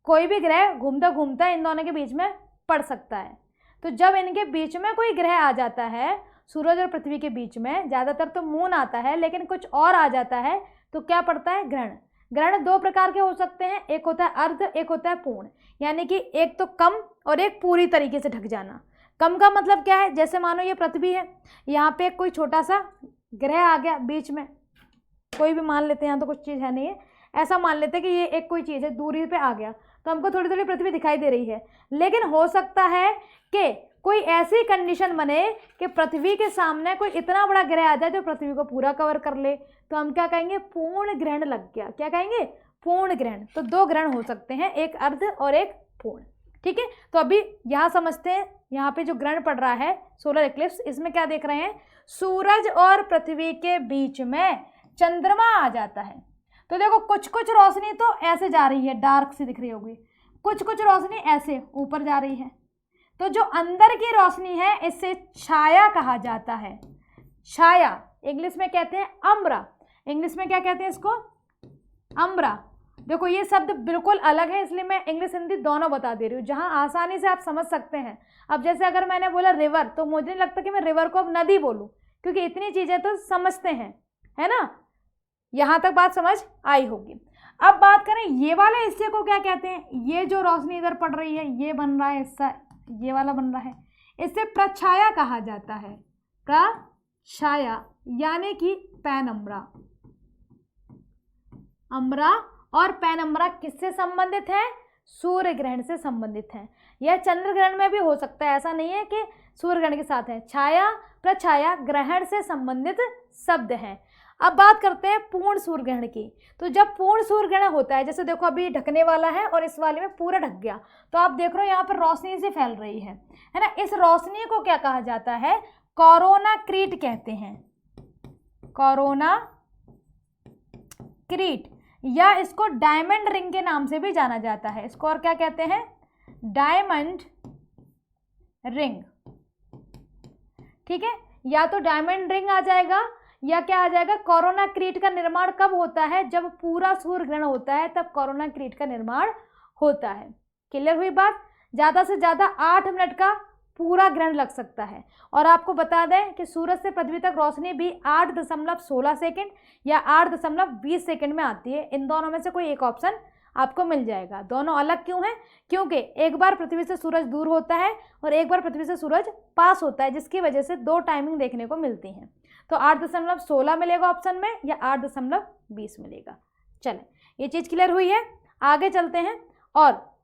कोई भी ग्रह घूमता घूमता इन दोनों के बीच में पड़ सकता है। तो जब इनके बीच में कोई ग्रह आ जाता है, सूरज और पृथ्वी के बीच में, ज़्यादातर तो मून आता है लेकिन कुछ और आ जाता है, तो क्या पड़ता है, ग्रहण। ग्रहण 2 प्रकार के हो सकते हैं, एक होता है अर्ध, एक होता है पूर्ण, यानी कि एक तो कम और एक पूरी तरीके से ढक जाना। कम का मतलब क्या है, जैसे मानो ये पृथ्वी है, यहाँ पे कोई छोटा सा ग्रह आ गया बीच में, कोई भी मान लेते हैं, यहाँ तो कुछ चीज़ है नहीं है, ऐसा मान लेते हैं कि ये एक कोई चीज़ है, दूरी पे आ गया तो हमको थोड़ी थोड़ी पृथ्वी दिखाई दे रही है। लेकिन हो सकता है कि कोई ऐसी कंडीशन बने कि पृथ्वी के सामने कोई इतना बड़ा ग्रह आ जाए जो पृथ्वी को पूरा कवर कर ले, तो हम क्या कहेंगे, पूर्ण ग्रहण लग गया। क्या कहेंगे, पूर्ण ग्रहण। तो 2 ग्रहण हो सकते हैं, एक अर्ध और एक पूर्ण, ठीक है। तो अभी यहाँ समझते हैं, यहाँ पे जो ग्रहण पड़ रहा है सोलर इक्लिप्स, इसमें क्या देख रहे हैं, सूरज और पृथ्वी के बीच में चंद्रमा आ जाता है। तो देखो कुछ कुछ रोशनी तो ऐसे जा रही है, डार्क सी दिख रही होगी, कुछ कुछ रोशनी ऐसे ऊपर जा रही है। तो जो अंदर की रोशनी है इसे छाया कहा जाता है। छाया इंग्लिश में कहते हैं अम्ब्रा, इंग्लिश में क्या कहते हैं इसको, अम्ब्रा। देखो ये शब्द बिल्कुल अलग है, इसलिए मैं इंग्लिश हिंदी दोनों बता दे रही हूँ, जहाँ आसानी से आप समझ सकते हैं। अब जैसे अगर मैंने बोला रिवर, तो मुझे नहीं लगता कि मैं रिवर को अब नदी बोलूँ, क्योंकि इतनी चीज़ें तो समझते हैं, है ना। यहाँ तक बात समझ आई होगी। अब बात करें ये वाले हिस्से को क्या कहते हैं, ये जो रोशनी इधर पड़ रही है, ये बन रहा है हिस्सा, ये वाला बन रहा है, इसे प्रछाया कहा जाता है, प्रछाया, यानी कि पेनम्ब्रा। अम्ब्रा और पेनम्ब्रा किससे संबंधित है? सूर्य ग्रहण से संबंधित है। यह चंद्र ग्रहण में भी हो सकता है, ऐसा नहीं है कि सूर्य ग्रहण के साथ है। छाया, प्रछाया ग्रहण से संबंधित शब्द हैं। अब बात करते हैं पूर्ण सूर्य ग्रहण की। तो जब पूर्ण सूर्य ग्रहण होता है, जैसे देखो अभी ढकने वाला है और इस वाले में पूरा ढक गया, तो आप देख रहे हो यहाँ पर रोशनी से फैल रही है ना। इस रोशनी को क्या कहा जाता है? कोरोना क्रीट कहते हैं, कोरोना क्रीट, या इसको डायमंड रिंग के नाम से भी जाना जाता है। इसको और क्या कहते हैं? Diamond ring. ठीक है, या तो डायमंड रिंग आ जाएगा या क्या आ जाएगा? कोरोना क्रीट का निर्माण कब होता है? जब पूरा सूर्य ग्रहण होता है तब कोरोना क्रीट का निर्माण होता है। क्लियर हुई बात? ज़्यादा से ज़्यादा 8 मिनट का पूरा ग्रहण लग सकता है। और आपको बता दें कि सूरज से पृथ्वी तक रोशनी भी 8.16 सेकेंड या 8.20 सेकेंड में आती है। इन दोनों में से कोई एक ऑप्शन आपको मिल जाएगा। दोनों अलग क्यों हैं? क्योंकि एक बार पृथ्वी से सूरज दूर होता है और एक बार पृथ्वी से सूरज पास होता है, जिसकी वजह से 2 टाइमिंग देखने को मिलती हैं। तो 8.16 मिलेगा ऑप्शन में या 8.20 मिलेगा। चलें, ये चीज़ क्लियर हुई है। आगे चलते हैं, और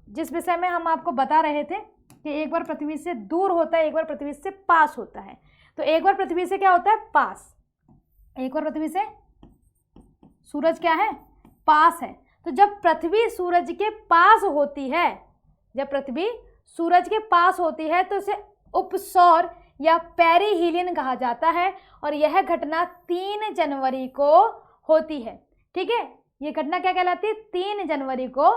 जिस विषय में हम आपको बता रहे थे कि एक बार पृथ्वी से दूर होता है, एक बार पृथ्वी से पास होता है। तो एक बार पृथ्वी से क्या होता है? पास। एक बार पृथ्वी से सूरज क्या है? पास है। तो जब पृथ्वी सूरज के पास होती है, जब पृथ्वी सूरज के पास होती है तो इसे उपसौर या पेरिहीलियन कहा जाता है। और यह घटना 3 जनवरी को होती है। ठीक है, ये घटना क्या कहलाती है? 3 जनवरी को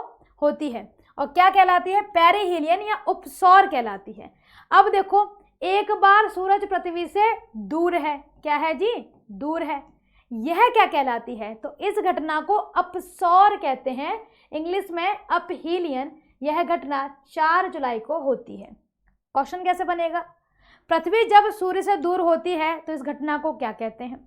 होती है। और क्या कहलाती है? पेरिहीलियन या उपसौर कहलाती है। अब देखो, एक बार सूरज पृथ्वी से दूर है, क्या है जी? दूर है। यह क्या कहलाती है? तो इस घटना को अपसौर कहते हैं, इंग्लिश में अपहीलियन। यह घटना 4 जुलाई को होती है। क्वेश्चन कैसे बनेगा? पृथ्वी जब सूर्य से दूर होती है तो इस घटना को क्या कहते हैं?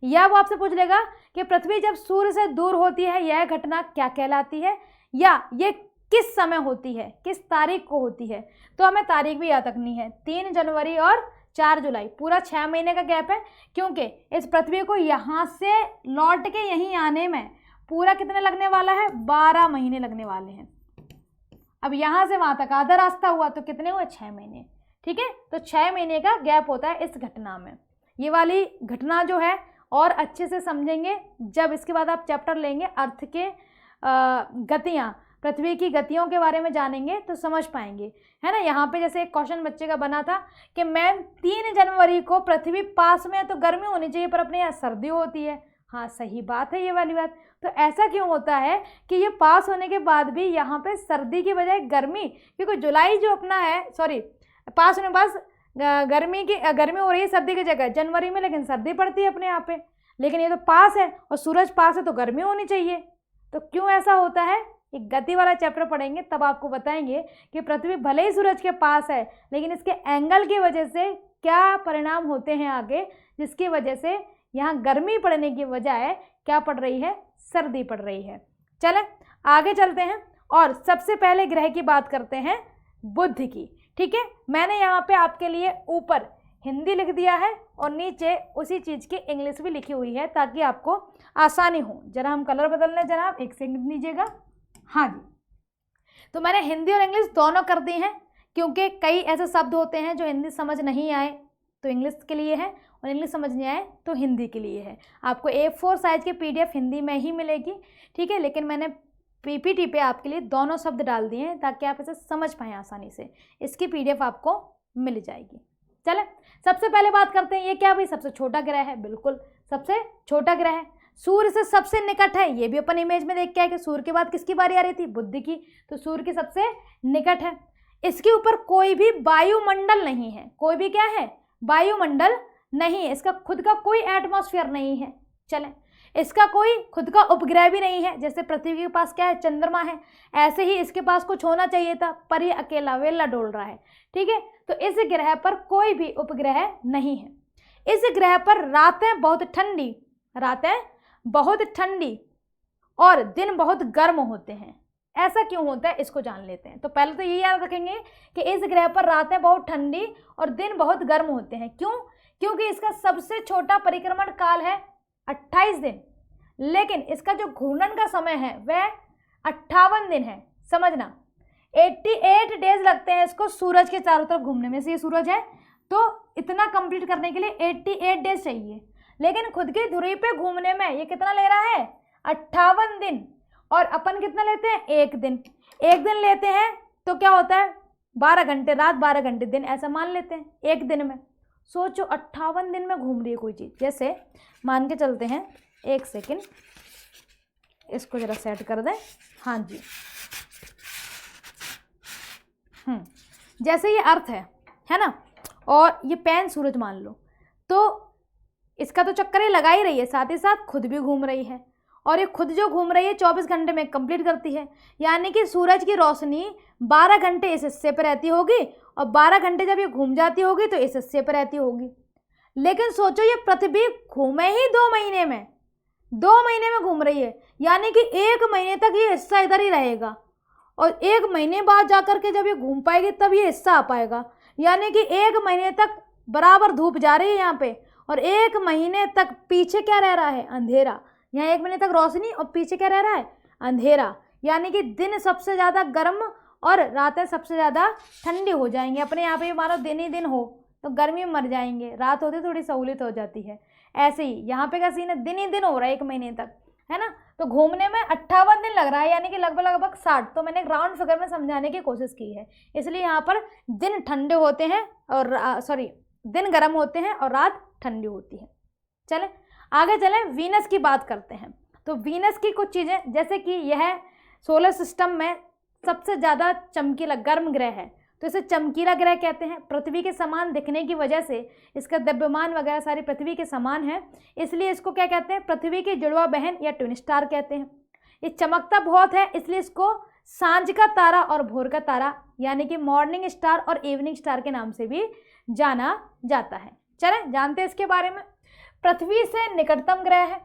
या वो आपसे पूछ लेगा कि पृथ्वी जब सूर्य से दूर होती है यह घटना क्या कहलाती है, या ये किस समय होती है, किस तारीख को होती है। तो हमें तारीख भी याद रखनी है, 3 जनवरी और 4 जुलाई, पूरा 6 महीने का गैप है। क्योंकि इस पृथ्वी को यहाँ से लौट के यहीं आने में पूरा कितने लगने वाला है? 12 महीने लगने वाले हैं। अब यहाँ से वहाँ तक आधा रास्ता हुआ तो कितने हुए? 6 महीने। ठीक है, तो 6 महीने का गैप होता है इस घटना में। ये वाली घटना जो है और अच्छे से समझेंगे जब इसके बाद आप चैप्टर लेंगे अर्थ के गतियाँ, पृथ्वी की गतियों के बारे में जानेंगे तो समझ पाएंगे, है ना। यहाँ पे जैसे एक क्वेश्चन बच्चे का बना था कि मैम 3 जनवरी को पृथ्वी पास में है तो गर्मी होनी चाहिए पर अपने यहाँ सर्दी होती है। हाँ, सही बात है ये वाली बात। तो ऐसा क्यों होता है कि ये पास होने के बाद भी यहाँ पे सर्दी की बजाय गर्मी, क्योंकि जुलाई जो अपना है, सॉरी पास होने के बाद गर्मी हो रही है सर्दी की जगह जनवरी में, लेकिन सर्दी पड़ती है अपने यहाँ पे। लेकिन ये तो पास है और सूरज पास है तो गर्मी होनी चाहिए। तो क्यों ऐसा होता है? एक गति वाला चैप्टर पढ़ेंगे तब आपको बताएंगे कि पृथ्वी भले ही सूरज के पास है लेकिन इसके एंगल की वजह से क्या परिणाम होते हैं आगे, जिसकी वजह से यहाँ गर्मी पड़ने की बजाय क्या पड़ रही है? सर्दी पड़ रही है। चलें आगे चलते हैं और सबसे पहले ग्रह की बात करते हैं, बुध की। ठीक है, मैंने यहाँ पे आपके लिए ऊपर हिंदी लिख दिया है और नीचे उसी चीज़ की इंग्लिश भी लिखी हुई है ताकि आपको आसानी हो। जरा हम कलर बदल लें जनाब, एक सेकंड दीजिएगा। हाँ जी, तो मैंने हिंदी और इंग्लिश दोनों कर दी हैं क्योंकि कई ऐसे शब्द होते हैं जो हिंदी समझ नहीं आए तो इंग्लिश के लिए है और इंग्लिश समझ नहीं आए तो हिंदी के लिए है। आपको A4 साइज़ के PDF हिंदी में ही मिलेगी, ठीक है, लेकिन मैंने PPT पे आपके लिए दोनों शब्द डाल दिए हैं ताकि आप इसे समझ पाएँ आसानी से। इसकी PDF आपको मिल जाएगी। चलें सबसे पहले बात करते हैं, ये क्या भाई? सबसे छोटा ग्रह है, बिल्कुल सबसे छोटा ग्रह है, सूर्य से सबसे निकट है। ये भी अपन इमेज में देख के आए कि सूर्य के बाद किसकी बारी आ रही थी? बुध की। तो सूर्य के सबसे निकट है। इसके ऊपर कोई भी वायुमंडल नहीं है, कोई भी क्या है? वायुमंडल नहीं है। इसका खुद का कोई एटमॉस्फेयर नहीं है। चलें, इसका कोई खुद का उपग्रह भी नहीं है। जैसे पृथ्वी के पास क्या है? चंद्रमा है, ऐसे ही इसके पास कुछ होना चाहिए था पर ये अकेला वेला डोल रहा है। ठीक है, तो इस ग्रह पर कोई भी उपग्रह नहीं है। इस ग्रह पर रातें बहुत ठंडी, रातें बहुत ठंडी और दिन बहुत गर्म होते हैं। ऐसा क्यों होता है इसको जान लेते हैं। तो पहले तो ये याद रखेंगे कि इस ग्रह पर रातें बहुत ठंडी और दिन बहुत गर्म होते हैं। क्यों? क्योंकि इसका सबसे छोटा परिक्रमण काल है 28 दिन, लेकिन इसका जो घूर्णन का समय है वह 58 दिन है। समझना, 88 डेज लगते हैं इसको सूरज के चारों तरफ घूमने में। से ये सूरज है तो इतना कंप्लीट करने के लिए 88 डेज चाहिए, लेकिन खुद की धुरी पे घूमने में ये कितना ले रहा है? 58 दिन। और अपन कितना लेते हैं? एक दिन। एक दिन लेते हैं तो क्या होता है? 12 घंटे रात, 12 घंटे दिन, ऐसा मान लेते हैं एक दिन में। सोचो 58 दिन में घूम रही है कोई चीज़। जैसे मान के चलते हैं, एक सेकेंड इसको ज़रा सेट कर दें। हाँ जी, जैसे ये अर्थ है ना, और ये पैन सूरज मान लो, तो इसका तो चक्कर ये लगा ही रही है, साथ ही साथ खुद भी घूम रही है, और ये खुद जो घूम रही है 24 घंटे में कंप्लीट करती है। यानी कि सूरज की रोशनी 12 घंटे इस हिस्से पर रहती होगी और 12 घंटे जब ये घूम जाती होगी तो इस हिस्से पर रहती होगी। लेकिन सोचो ये पृथ्वी घूमे ही 2 महीने में, 2 महीने में घूम रही है, यानी कि 1 महीने तक ये हिस्सा इधर ही रहेगा, और 1 महीने बाद जा कर के जब ये घूम पाएगी तब ये हिस्सा आ पाएगा। यानी कि 1 महीने तक बराबर धूप जा रही है यहाँ पे, और 1 महीने तक पीछे क्या रह रहा है? अंधेरा। यहाँ 1 महीने तक रोशनी और पीछे क्या रह रहा है? अंधेरा। यानी कि दिन सबसे ज़्यादा गर्म और रातें सबसे ज़्यादा ठंडी हो जाएंगी। अपने यहाँ पे मानो दिन ही दिन हो तो गर्मी में मर जाएंगे, रात होती थोड़ी सहूलियत हो जाती है। ऐसे ही यहाँ पे का सीन है, दिन ही दिन हो रहा है 1 महीने तक, है ना। तो घूमने में 58 दिन लग रहा है, यानी कि लगभग 60। तो मैंने एक राउंड फिगर में समझाने की कोशिश की है, इसलिए यहाँ पर दिन ठंडे होते हैं और दिन गर्म होते हैं और रात ठंडी होती है। चलें आगे चलें, वीनस की बात करते हैं। तो वीनस की कुछ चीज़ें, जैसे कि यह सोलर सिस्टम में सबसे ज़्यादा चमकीला गर्म ग्रह है, तो इसे चमकीला ग्रह कहते हैं। पृथ्वी के समान दिखने की वजह से इसका द्रव्यमान वगैरह सारी पृथ्वी के समान है, इसलिए इसको क्या कहते हैं? पृथ्वी की जुड़वा बहन या ट्विन स्टार कहते हैं। ये चमकता बहुत है, इसलिए इसको सांझ का तारा और भोर का तारा यानी कि मॉर्निंग स्टार और इवनिंग स्टार के नाम से भी जाना जाता है। चलें जानते हैं इसके बारे में। पृथ्वी से निकटतम ग्रह है,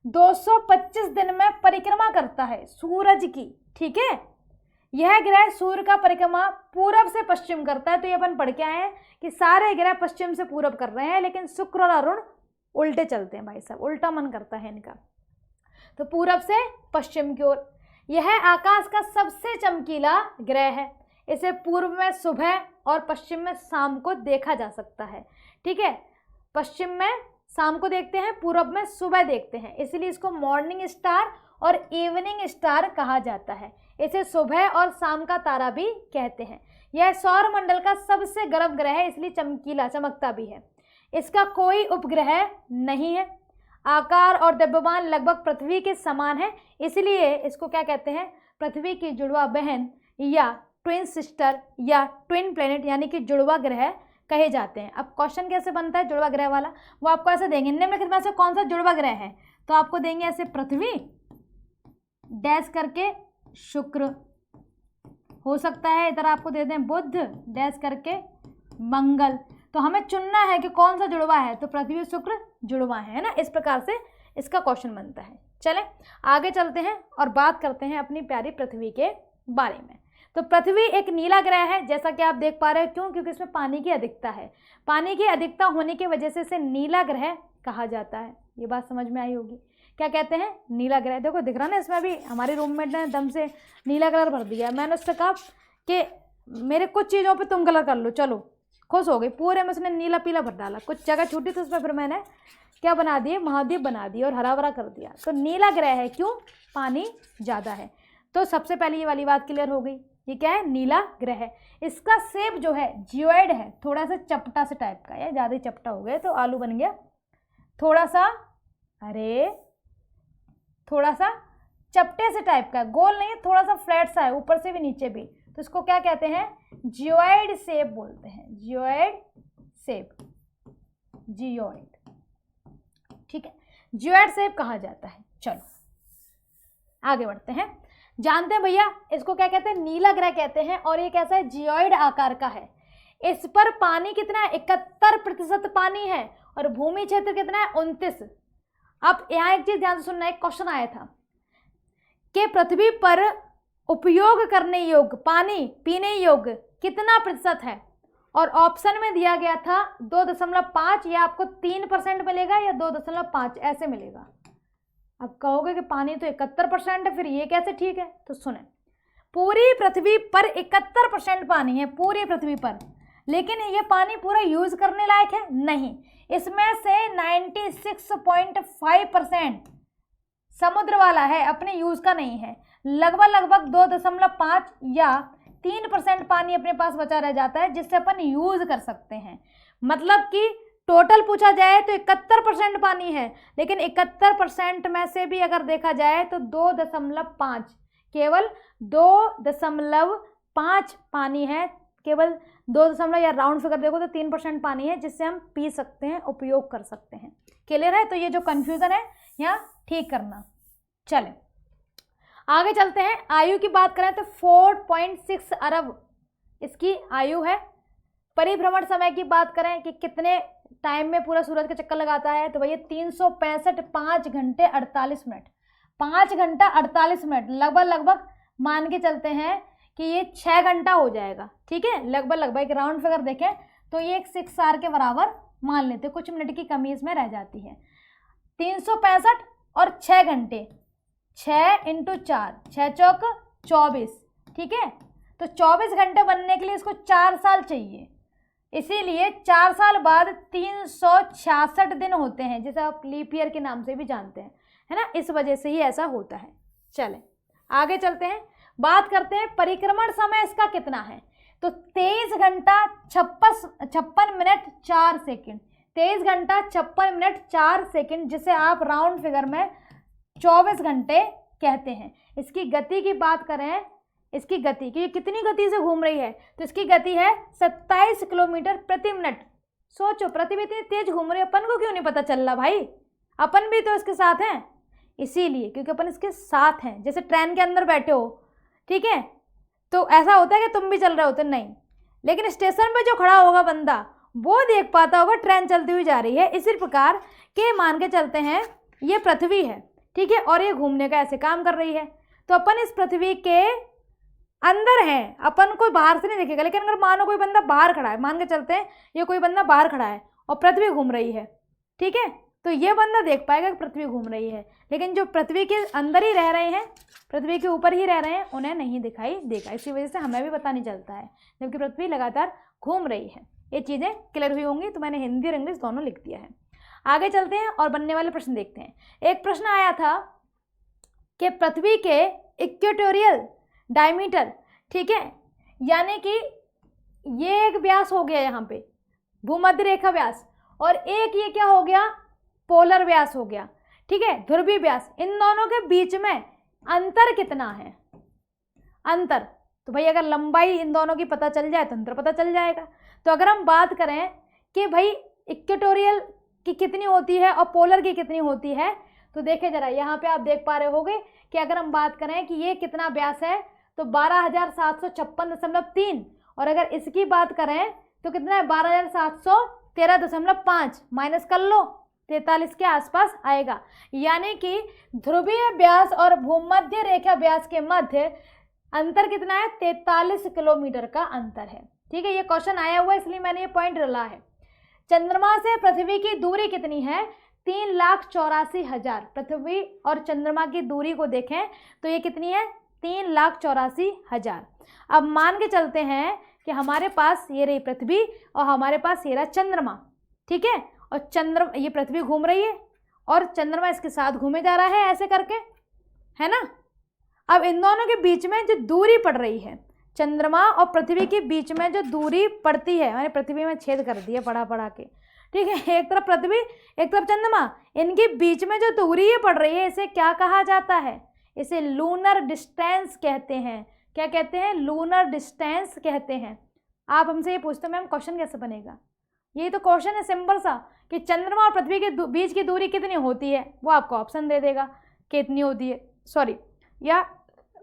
225 दिन में परिक्रमा करता है सूरज की। ठीक है, यह ग्रह सूर्य का परिक्रमा पूरब से पश्चिम करता है। तो ये अपन पढ़ के आए हैं कि सारे ग्रह पश्चिम से पूरब कर रहे हैं, लेकिन शुक्र और अरुण उल्टे चलते हैं भाई साहब, उल्टा मन करता है इनका। तो पूरब से पश्चिम की ओर यह आकाश का सबसे चमकीला ग्रह है। इसे पूर्व में सुबह और पश्चिम में शाम को देखा जा सकता है। ठीक है, पश्चिम में शाम को देखते हैं, पूरब में सुबह देखते हैं, इसलिए इसको मॉर्निंग स्टार और इवनिंग स्टार कहा जाता है। इसे सुबह और शाम का तारा भी कहते हैं। यह सौर मंडल का सबसे गर्म ग्रह है, इसलिए चमकीला चमकता भी है। इसका कोई उपग्रह नहीं है। आकार और द्रव्यमान लगभग पृथ्वी के समान है, इसलिए इसको क्या कहते हैं? पृथ्वी की जुड़वा बहन या ट्विन सिस्टर या ट्विन प्लेनेट यानी कि जुड़वा ग्रह कहे जाते हैं। अब क्वेश्चन कैसे बनता है जुड़वा ग्रह वाला, वो आपको ऐसे देंगे, निम्नलिखित में से कौन सा जुड़वा ग्रह है? तो आपको देंगे ऐसे पृथ्वी डैश करके शुक्र, हो सकता है इधर आपको दे दें बुध डैश करके मंगल। तो हमें चुनना है कि कौन सा जुड़वा है, तो पृथ्वी शुक्र जुड़वा है ना। इस प्रकार से इसका क्वेश्चन बनता है। चलें आगे चलते हैं और बात करते हैं अपनी प्यारी पृथ्वी के बारे में। तो पृथ्वी एक नीला ग्रह है, जैसा कि आप देख पा रहे हो। क्यों? क्योंकि इसमें पानी की अधिकता है। पानी की अधिकता होने की वजह से इसे नीला ग्रह कहा जाता है। ये बात समझ में आई होगी। क्या कहते हैं? नीला ग्रह। देखो दिख रहा ना, इसमें अभी हमारी रूममेट ने दम से नीला कलर भर दिया। मैंने उससे कहा कि मेरे कुछ चीज़ों पे तुम कलर कर लो, चलो। खुश हो गई, पूरे में उसने नीला पीला भर डाला। कुछ जगह छूटी तो उसमें फिर मैंने क्या बना दिए? महाद्वीप बना दिए और हरा भरा कर दिया। तो नीला ग्रह है, क्यों? पानी ज़्यादा है। तो सबसे पहले ये वाली बात क्लियर हो गई। ये क्या है? नीला ग्रह है। इसका शेप जो है जियोइड है, थोड़ा सा चपटा से टाइप का है। ज़्यादा ही चपटा हो गया तो आलू बन गया। थोड़ा सा थोड़ा सा चपटे से टाइप का है, गोल नहीं है, थोड़ा सा फ्लैट सा है, ऊपर से भी नीचे भी। तो इसको क्या कहते हैं? जियोइड शेप बोलते हैं। Geoid shape, geoid. ठीक है, जियोइड शेप कहा जाता है। चलो आगे बढ़ते हैं, जानते हैं भैया इसको क्या कहते हैं? नीला ग्रह कहते हैं। और ये कैसा है? जियोइड आकार का है। इस पर पानी कितना है? 71% पानी है। और भूमि क्षेत्र कितना है? 29। अब यहाँ एक चीज ध्यान से सुनना, एक क्वेश्चन आया था कि पृथ्वी पर उपयोग करने योग्य पानी पीने योग्य कितना प्रतिशत है? और ऑप्शन में दिया गया था 2.5, या आपको 3% मिलेगा या 2.5 ऐसे मिलेगा। अब कहोगे कि पानी तो 71% है, फिर ये कैसे ठीक है? तो सुने, पूरी पृथ्वी पर 71% पानी है पूरी पृथ्वी पर, लेकिन ये पानी पूरा यूज करने लायक है नहीं। इसमें से 96.5% समुद्र वाला है, अपने यूज का नहीं है। लगभग 2.5 या 3% पानी अपने पास बचा रह जाता है जिससे अपन यूज कर सकते हैं। मतलब कि टोटल पूछा जाए तो 71% पानी है, लेकिन 71% में से भी अगर देखा जाए तो 2.5, केवल 2.5 पानी है, केवल 2 या राउंड फिगर देखो तो 3% पानी है जिससे हम पी सकते हैं, उपयोग कर सकते हैं। क्लियर है? तो ये जो कन्फ्यूज़न है यहाँ ठीक करना। चलें आगे चलते हैं। आयु की बात करें तो 4.6 अरब इसकी आयु है। परिभ्रमण समय की बात करें कि कितने टाइम में पूरा सूरज का चक्कर लगाता है, तो भैया 365 5 घंटे 48 मिनट 5 घंटा 48 मिनट लगभग मान के चलते हैं कि ये 6 घंटा हो जाएगा। ठीक है, लगभग एक राउंड फिगर देखें तो ये एक 6 आवर के बराबर मान लेते, कुछ मिनट की कमी इसमें रह जाती है। 365 और 6 घंटे, 6 × 4 6 चौक 24। ठीक है, तो 24 घंटे बनने के लिए इसको 4 साल चाहिए, इसीलिए 4 साल बाद 366 दिन होते हैं, जिसे आप लीप ईयर के नाम से भी जानते हैं, है ना। इस वजह से ही ऐसा होता है। चलें आगे चलते हैं, बात करते हैं परिक्रमण समय इसका कितना है। तो 23 घंटा 56 मिनट 4 सेकंड 23 घंटा 56 मिनट 4 सेकंड, जिसे आप राउंड फिगर में 24 घंटे कहते हैं। इसकी गति की बात करें, इसकी गति कि कितनी गति से घूम रही है, तो इसकी गति है 27 किलोमीटर प्रति मिनट। सोचो, पृथ्वी इतनी तेज घूम रही है, अपन को क्यों नहीं पता चल रहा भाई? अपन भी तो इसके साथ हैं, इसीलिए क्योंकि अपन इसके साथ हैं। जैसे ट्रेन के अंदर बैठे हो, ठीक है, तो ऐसा होता है कि तुम भी चल रहे होते नहीं, लेकिन स्टेशन पे जो खड़ा होगा बंदा वो देख पाता होगा ट्रेन चलती हुई जा रही है। इसी प्रकार के मान के चलते हैं ये पृथ्वी है, ठीक है, और ये घूमने का ऐसे काम कर रही है। तो अपन इस पृथ्वी के अंदर हैं, अपन को बाहर से नहीं दिखेगा, लेकिन अगर मानो कोई बंदा बाहर खड़ा है, मान के चलते हैं ये कोई बंदा बाहर खड़ा है और पृथ्वी घूम रही है, ठीक है, तो ये बंदा देख पाएगा कि पृथ्वी घूम रही है। लेकिन जो पृथ्वी के अंदर ही रह रहे हैं, पृथ्वी के ऊपर ही रह रहे हैं, उन्हें नहीं दिखाई देगा। इसी वजह से हमें भी पता नहीं चलता है, जबकि पृथ्वी लगातार घूम रही है। ये चीज़ें क्लियर हुई होंगी, तो मैंने हिंदी और इंग्लिश दोनों लिख दिया है। आगे चलते हैं और बनने वाले प्रश्न देखते हैं। एक प्रश्न आया था कि पृथ्वी के इक्वेटोरियल डायमीटर, ठीक है, यानी कि ये एक व्यास हो गया यहाँ पे भूमध्य रेखा व्यास, और एक ये क्या हो गया, पोलर व्यास हो गया, ठीक है, ध्रुवीय व्यास। इन दोनों के बीच में अंतर कितना है? अंतर तो भाई अगर लंबाई इन दोनों की पता चल जाए तो अंतर पता चल जाएगा। तो अगर हम बात करें कि भाई इक्वेटोरियल की कितनी होती है और पोलर की कितनी होती है, तो देखें जरा, यहाँ पे आप देख पा रहे होगे कि अगर हम बात करें कि ये कितना व्यास है तो 12,756.3, और अगर इसकी बात करें तो कितना है 12,713.5, माइनस कर लो 43 के आसपास आएगा। यानी कि ध्रुवीय व्यास और भूमध्य रेखा व्यास के मध्य अंतर कितना है, 43 किलोमीटर का अंतर है। ठीक है, ये क्वेश्चन आया हुआ है इसलिए मैंने ये पॉइंट डाला है। चंद्रमा से पृथ्वी की दूरी कितनी है, 3,84,000। पृथ्वी और चंद्रमा की दूरी को देखें तो ये कितनी है, 3,84,000। अब मान के चलते हैं कि हमारे पास ये रही पृथ्वी और हमारे पास ये रहा चंद्रमा, ठीक है, और चंद्रमा, ये पृथ्वी घूम रही है और चंद्रमा इसके साथ घूमे जा रहा है ऐसे करके, है ना। अब इन दोनों के बीच में जो दूरी पड़ रही है, चंद्रमा और पृथ्वी के बीच में जो दूरी पड़ती है, मैंने पृथ्वी में छेद कर दिया पढ़ा के, ठीक है, एक तरफ पृथ्वी एक तरफ चंद्रमा, इनके बीच में जो दूरी ये पड़ रही है इसे क्या कहा जाता है, इसे लूनर डिस्टेंस कहते हैं। क्या कहते हैं, लूनर डिस्टेंस कहते हैं। आप हमसे ये पूछते हैं मैम क्वेश्चन कैसे बनेगा, यही तो क्वेश्चन है सिंपल सा कि चंद्रमा और पृथ्वी के बीच की दूरी कितनी होती है, वो आपको ऑप्शन दे देगा कितनी होती है, सॉरी, या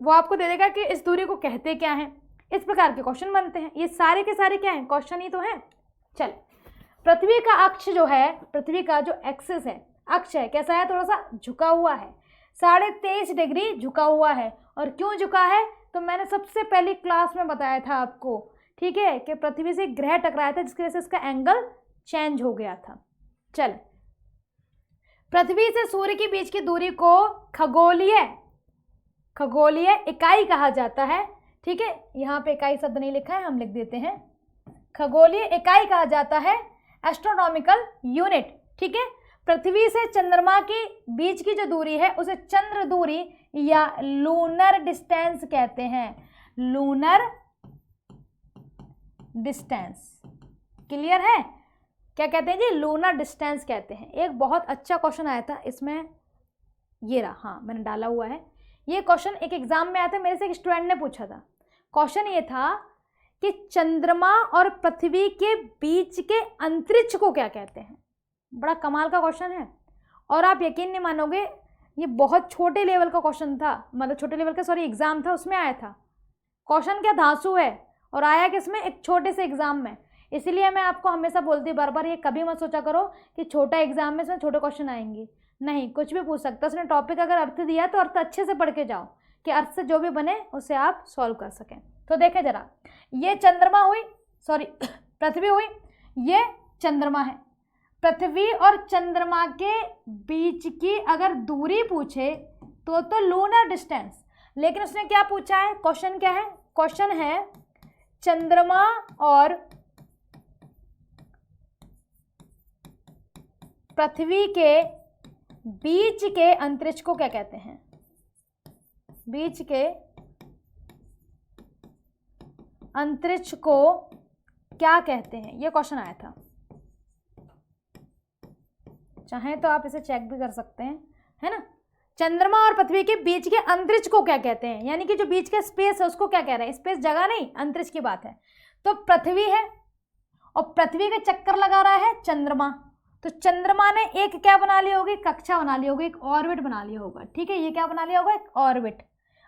वो आपको दे देगा कि इस दूरी को कहते क्या हैं। इस प्रकार के क्वेश्चन बनते हैं। ये सारे के सारे क्या हैं, क्वेश्चन ही तो हैं। चल, पृथ्वी का अक्ष जो है, पृथ्वी का जो एक्सिस है, अक्ष है, कैसा है, थोड़ा सा झुका हुआ है, 23.5 डिग्री झुका हुआ है। और क्यों झुका है, तो मैंने सबसे पहली क्लास में बताया था आपको, ठीक है, कि पृथ्वी से ग्रह टकराया था जिसकी वजह से इसका एंगल चेंज हो गया था। चल, पृथ्वी से सूर्य के बीच की दूरी को खगोलीय इकाई कहा जाता है, ठीक है। यहाँ पे इकाई शब्द नहीं लिखा है, हम लिख देते हैं, खगोलीय इकाई कहा जाता है, एस्ट्रोनॉमिकल यूनिट, ठीक है। पृथ्वी से चंद्रमा के बीच की जो दूरी है उसे चंद्र दूरी या लूनर डिस्टेंस कहते हैं, लूनर डिस्टेंस। क्लियर है? क्या कहते हैं जी? लूनर डिस्टेंस कहते हैं। एक बहुत अच्छा क्वेश्चन आया था इसमें, ये रहा, हाँ मैंने डाला हुआ है। ये क्वेश्चन एक एग्जाम में आया था, मेरे से एक स्टूडेंट ने पूछा था। क्वेश्चन ये था कि चंद्रमा और पृथ्वी के बीच के अंतरिक्ष को क्या कहते हैं। बड़ा कमाल का क्वेश्चन है और आप यकीन नहीं मानोगे, ये बहुत छोटे लेवल का क्वेश्चन था, मतलब छोटे लेवल का एग्जाम था, उसमें आया था। क्वेश्चन क्या धांसू है और आया किसमें? एक छोटे से एग्जाम में। इसीलिए मैं आपको हमेशा बोलती हूँ बार बार, ये कभी मत सोचा करो कि छोटा एग्जाम में इसमें छोटे क्वेश्चन आएंगे, नहीं, कुछ भी पूछ सकता है। उसने टॉपिक अगर अर्थ दिया तो अर्थ अच्छे से पढ़ के जाओ कि अर्थ से जो भी बने उसे आप सॉल्व कर सकें। तो देखें जरा, ये चंद्रमा हुई, सॉरी पृथ्वी हुई, ये चंद्रमा है। पृथ्वी और चंद्रमा के बीच की अगर दूरी पूछे तो लूनर डिस्टेंस, लेकिन उसने क्या पूछा है? क्वेश्चन क्या है? क्वेश्चन है चंद्रमा और पृथ्वी के बीच के अंतरिक्ष को क्या कहते हैं? बीच के अंतरिक्ष को क्या कहते हैं? ये क्वेश्चन आया था। चाहे तो आप इसे चेक भी कर सकते हैं, है ना। चंद्रमा और पृथ्वी के बीच के अंतरिक्ष को क्या कहते हैं, यानी कि जो बीच का स्पेस है उसको क्या कह रहे हैं? स्पेस जगह नहीं, अंतरिक्ष की बात है। तो पृथ्वी है और पृथ्वी के चक्कर लगा रहा है चंद्रमा, तो चंद्रमा ने एक क्या बना ली होगी? कक्षा बना ली होगी, एक ऑर्बिट बना लिया होगा, ठीक है। ये क्या बना लिया होगा? एक ऑर्बिट।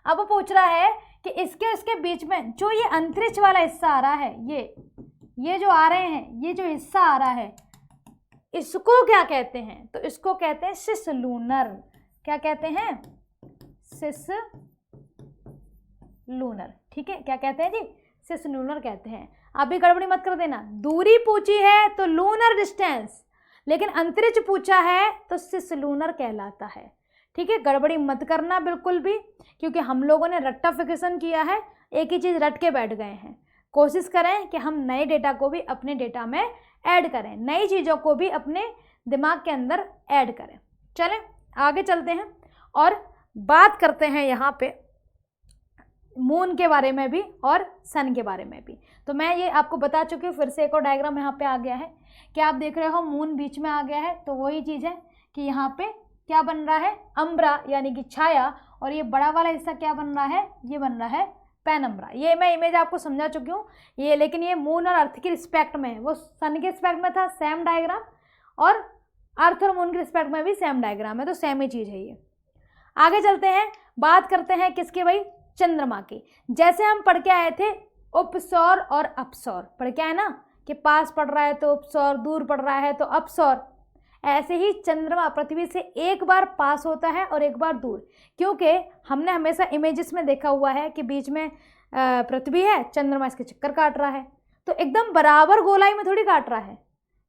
अब वो पूछ रहा है कि इसके बीच में जो ये अंतरिक्ष वाला हिस्सा आ रहा है, ये जो आ रहे हैं, ये जो हिस्सा आ रहा है, इसको क्या कहते हैं? तो इसको कहते हैं सिस लूनर। क्या कहते हैं? सिस लूनर, ठीक है। क्या कहते हैं जी? सिस लूनर कहते हैं। अभी गड़बड़ी मत कर देना, दूरी पूछी है तो लूनर डिस्टेंस, लेकिन अंतरिक्ष पूछा है तो सिस लूनर कहलाता है, ठीक है। गड़बड़ी मत करना बिल्कुल भी, क्योंकि हम लोगों ने रट्टाफिकेशन किया है, एक ही चीज़ रट के बैठ गए हैं। कोशिश करें कि हम नए डेटा को भी अपने डेटा में ऐड करें, नई चीज़ों को भी अपने दिमाग के अंदर ऐड करें। चलें आगे चलते हैं और बात करते हैं यहाँ पे मून के बारे में भी और सन के बारे में भी। तो मैं ये आपको बता चुकी हूँ, फिर से एक और डायग्राम यहाँ पे आ गया है कि आप देख रहे हो मून बीच में आ गया है। तो वही चीज़ है कि यहाँ पे क्या बन रहा है? अम्ब्रा यानी कि छाया, और ये बड़ा वाला हिस्सा क्या बन रहा है? ये बन रहा है पेनम्ब्रा। ये मैं इमेज आपको समझा चुकी हूँ ये, लेकिन ये मून और अर्थ की रिस्पेक्ट में है, वो सन के रिस्पेक्ट में था सेम डायग्राम, और अर्थ और मून के रिस्पेक्ट में भी सेम डायग्राम है, तो सेम ही चीज़ है ये। आगे चलते हैं, बात करते हैं किसके भाई? चंद्रमा की। जैसे हम पढ़ के आए थे उपसौर और अपसौर, पढ़ के आए ना कि पास पड़ रहा है तो उपसौर, दूर पड़ रहा है तो अपसौर। ऐसे ही चंद्रमा पृथ्वी से एक बार पास होता है और एक बार दूर, क्योंकि हमने हमेशा इमेजेस में देखा हुआ है कि बीच में पृथ्वी है, चंद्रमा इसके चक्कर काट रहा है, तो एकदम बराबर गोलाई में थोड़ी काट रहा है।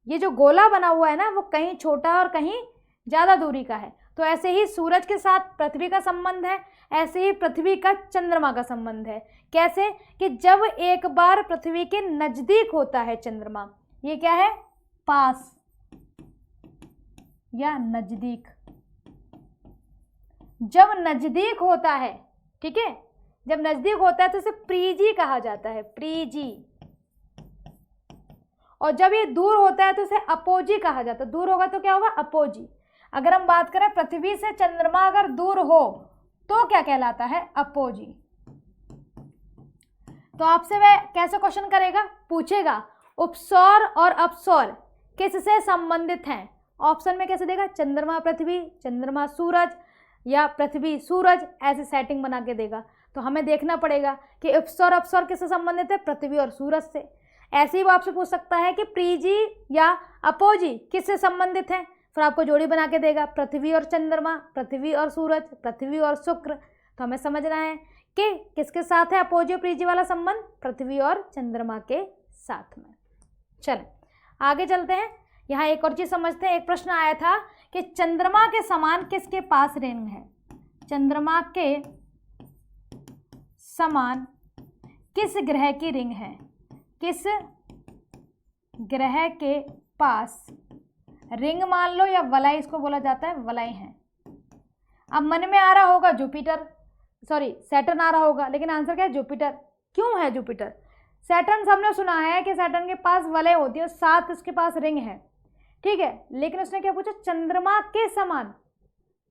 ये जो गोला बना हुआ है ना, वो कहीं छोटा और कहीं ज़्यादा दूरी का है। तो ऐसे ही सूरज के साथ पृथ्वी का संबंध है, ऐसे ही पृथ्वी का चंद्रमा का संबंध है। कैसे? कि जब एक बार पृथ्वी के नज़दीक होता है चंद्रमा, ये क्या है? पास या नज़दीक। जब नज़दीक होता है, ठीक है, जब नज़दीक होता है तो इसे प्रीजी कहा जाता है, प्रीजी। और जब ये दूर होता है तो इसे अपोजी कहा जाता है। दूर होगा तो क्या होगा? अपोजी। अगर हम बात करें पृथ्वी से चंद्रमा अगर दूर हो तो क्या कहलाता है? अपोजी। तो आपसे वह कैसे क्वेश्चन करेगा? पूछेगा उपसौर और अपसौर किससे संबंधित हैं? ऑप्शन में कैसे देगा? चंद्रमा पृथ्वी, चंद्रमा सूरज, या पृथ्वी सूरज, ऐसे सेटिंग बना के देगा। तो हमें देखना पड़ेगा कि उपसौर अपसौर किससे संबंधित है? पृथ्वी और सूरज से। ऐसे ही वो आपसे पूछ सकता है कि प्रीजी या अपोजी किससे संबंधित हैं, फिर आपको जोड़ी बना के देगा, पृथ्वी और चंद्रमा, पृथ्वी और सूरज, पृथ्वी और शुक्र। तो हमें समझना है कि किसके साथ है अपोजियो प्रीजी वाला संबंध? पृथ्वी और चंद्रमा के साथ में। चलें आगे चलते हैं। यहाँ एक और चीज समझते हैं। एक प्रश्न आया था कि चंद्रमा के समान किसके पास रिंग है? चंद्रमा के समान किस ग्रह की रिंग है? किस ग्रह के पास रिंग मान लो या वलय इसको बोला जाता है, वलय है। अब मन में आ रहा होगा जुपिटर, सॉरी सैटर्न आ रहा होगा, लेकिन आंसर क्या है? जुपिटर। क्यों है जुपिटर? सैटर्न सबने सुना है कि सैटर्न के पास वलय होती है, 7 उसके पास रिंग है, ठीक है, लेकिन उसने क्या पूछा? चंद्रमा के समान।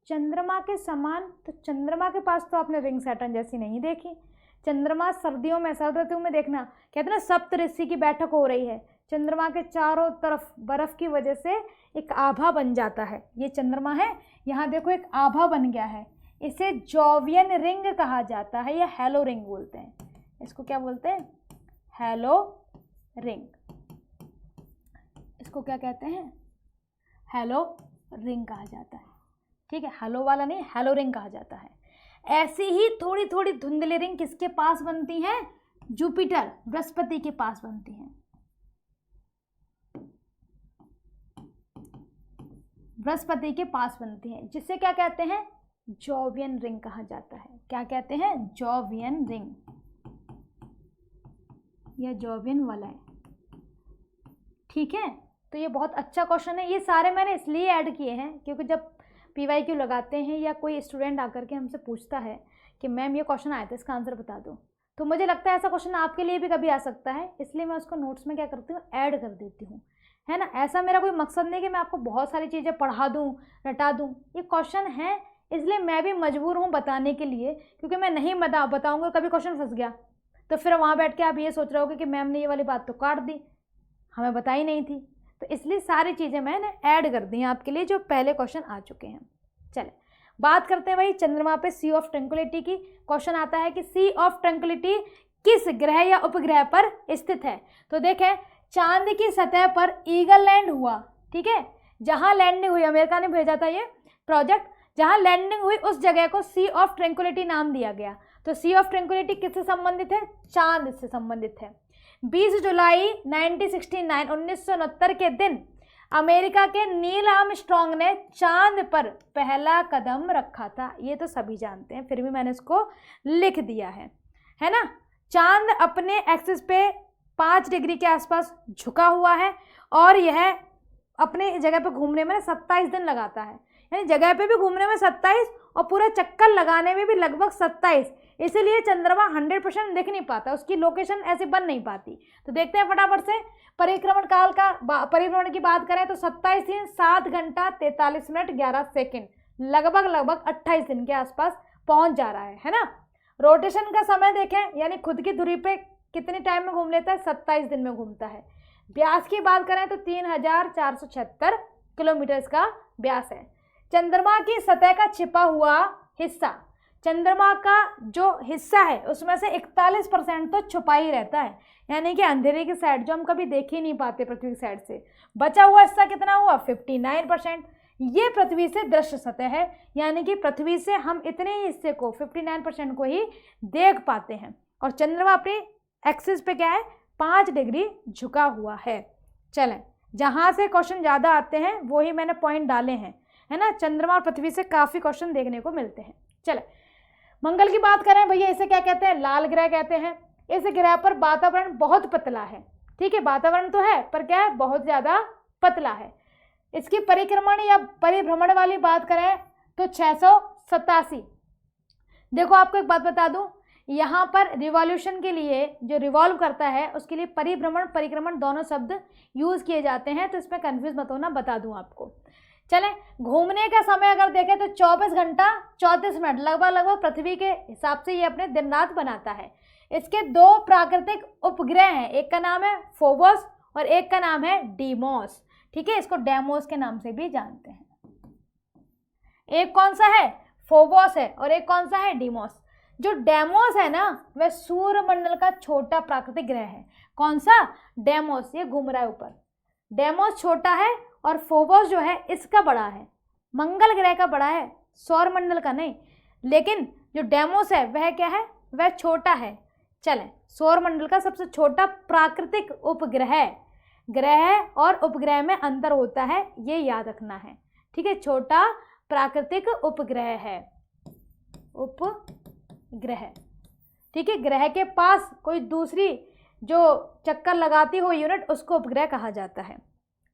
चंद्रमा के समान, तो चंद्रमा के पास तो आपने रिंग सैटर्न जैसी नहीं देखी। चंद्रमा सर्दियों में, सर्द ऋतु में देखना, कहते हैं ना सप्तऋषि की बैठक हो रही है, चंद्रमा के चारों तरफ बर्फ की वजह से एक आभा बन जाता है। ये चंद्रमा है, यहाँ देखो एक आभा बन गया है, इसे जोवियन रिंग कहा जाता है या हेलो रिंग बोलते हैं। इसको क्या बोलते हैं? Hello ring. इसको क्या कहते हैं? हेलो रिंग कहा जाता है, ठीक है, हेलो वाला नहीं, हेलो रिंग कहा जाता है। ऐसी ही थोड़ी थोड़ी धुंधली रिंग किसके पास बनती हैं? जुपिटर, बृहस्पति के पास बनती हैं। बृहस्पति के पास बनती हैं, जिसे क्या कहते हैं? जोवियन रिंग कहा जाता है। क्या कहते हैं? जोवियन रिंग या जोवियन वलय, ठीक है। तो ये बहुत अच्छा क्वेश्चन है। ये सारे मैंने इसलिए ऐड किए हैं क्योंकि जब PYQ लगाते हैं या कोई स्टूडेंट आकर के हमसे पूछता है कि मैम ये क्वेश्चन आया था, इसका आंसर बता दो, तो मुझे लगता है ऐसा क्वेश्चन आपके लिए भी कभी आ सकता है, इसलिए मैं उसको नोट्स में क्या करती हूँ? ऐड कर देती हूँ, है ना। ऐसा मेरा कोई मकसद नहीं कि मैं आपको बहुत सारी चीज़ें पढ़ा दूँ, रटा दूँ। ये क्वेश्चन है, इसलिए मैं भी मजबूर हूँ बताने के लिए, क्योंकि मैं नहीं बताऊँगा कभी क्वेश्चन फंस गया तो फिर वहाँ बैठ के आप ये सोच रहे होगे कि मैम ने ये वाली बात तो काट दी, हमें बताई नहीं थी। तो इसलिए सारी चीज़ें मैंने ऐड कर दी हैं आपके लिए, जो पहले क्वेश्चन आ चुके हैं। चले बात करते हैं भाई चंद्रमा पे सी ऑफ ट्रैंक्विलिटी की। क्वेश्चन आता है कि सी ऑफ ट्रैंक्विलिटी किस ग्रह या उपग्रह पर स्थित है? तो देखें, चांद की सतह पर ईगल लैंड हुआ, ठीक है, जहां लैंडिंग हुई, अमेरिका ने भेजा था ये प्रोजेक्ट, जहां लैंडिंग हुई उस जगह को सी ऑफ ट्रैंक्विलिटी नाम दिया गया। तो सी ऑफ ट्रैंक्विलिटी किससे संबंधित है? चांद से संबंधित है। 20 जुलाई 1969 के दिन अमेरिका के नील आर्मस्ट्रांग ने चांद पर पहला कदम रखा था। ये तो सभी जानते हैं, फिर भी मैंने इसको लिख दिया है ना। चांद अपने एक्सिस पे 5 डिग्री के आसपास झुका हुआ है और यह अपने जगह पे घूमने में 27 दिन लगाता है, यानी जगह पे भी घूमने में 27 और पूरा चक्कर लगाने में भी लगभग 27। इसीलिए चंद्रमा 100% दिख नहीं पाता, उसकी लोकेशन ऐसे बन नहीं पाती। तो देखते हैं फटाफट से परिक्रमण काल का, परिभ्रमण की बात करें तो 27 दिन 7 घंटा 43 मिनट 11 सेकेंड, लगभग 28 दिन के आसपास पहुंच जा रहा है ना। रोटेशन का समय देखें, यानी खुद की धुरी पे कितने टाइम में घूम लेता है? 27 दिन में घूमता है। व्यास की बात करें तो 3476 किलोमीटर का व्यास है। चंद्रमा की सतह का छिपा हुआ हिस्सा, चंद्रमा का जो हिस्सा है उसमें से 41% तो छुपा ही रहता है, यानी कि अंधेरे की साइड जो हम कभी देख ही नहीं पाते पृथ्वी की साइड से। बचा हुआ हिस्सा कितना हुआ? 59%। ये पृथ्वी से दृश्य सतह है, यानी कि पृथ्वी से हम इतने ही हिस्से को 59% को ही देख पाते हैं। और चंद्रमा अपने एक्सिस पे क्या है? 5 डिग्री झुका हुआ है। चलें, जहाँ से क्वेश्चन ज़्यादा आते हैं वो ही मैंने पॉइंट डाले हैं, है ना। चंद्रमा और पृथ्वी से काफ़ी क्वेश्चन देखने को मिलते हैं। चलें, मंगल की बात करें भैया, इसे क्या कहते हैं? लाल ग्रह कहते हैं। इस ग्रह पर वातावरण बहुत पतला है, ठीक है, वातावरण तो है पर क्या है? बहुत ज़्यादा पतला है। इसकी परिक्रमण या परिभ्रमण वाली बात करें तो 687। देखो आपको एक बात बता दूं, यहाँ पर रिवॉल्यूशन के लिए जो रिवॉल्व करता है उसके लिए परिभ्रमण परिक्रमण दोनों शब्द यूज किए जाते हैं, तो इसमें कंफ्यूज मत होना, बता दूं आपको। चलें, घूमने का समय अगर देखें तो 24 घंटा 34 मिनट, लगभग पृथ्वी के हिसाब से ये अपने दिन रात बनाता है। इसके 2 प्राकृतिक उपग्रह हैं, एक का नाम है फोबोस और एक का नाम है डीमोस, ठीक है, इसको डेमोस के नाम से भी जानते हैं। एक कौन सा है? फोबोस है, और एक कौन सा है? डीमोस। जो डेमोस है ना वह सूर्यमंडल का छोटा प्राकृतिक ग्रह है। कौन सा? डेमोस, ये घूम रहा है ऊपर। डेमोस छोटा है और फोबोस जो है इसका बड़ा है, मंगल ग्रह का बड़ा है, सौरमंडल का नहीं। लेकिन जो डेमोस है वह क्या है? वह छोटा है। चलें, सौरमंडल का सबसे छोटा प्राकृतिक उपग्रह, ग्रह और उपग्रह में अंतर होता है, ये याद रखना है। ठीक है, छोटा प्राकृतिक उपग्रह है, उपग्रह। ठीक है, ग्रह के पास कोई दूसरी जो चक्कर लगाती हो यूनिट, उसको उपग्रह कहा जाता है।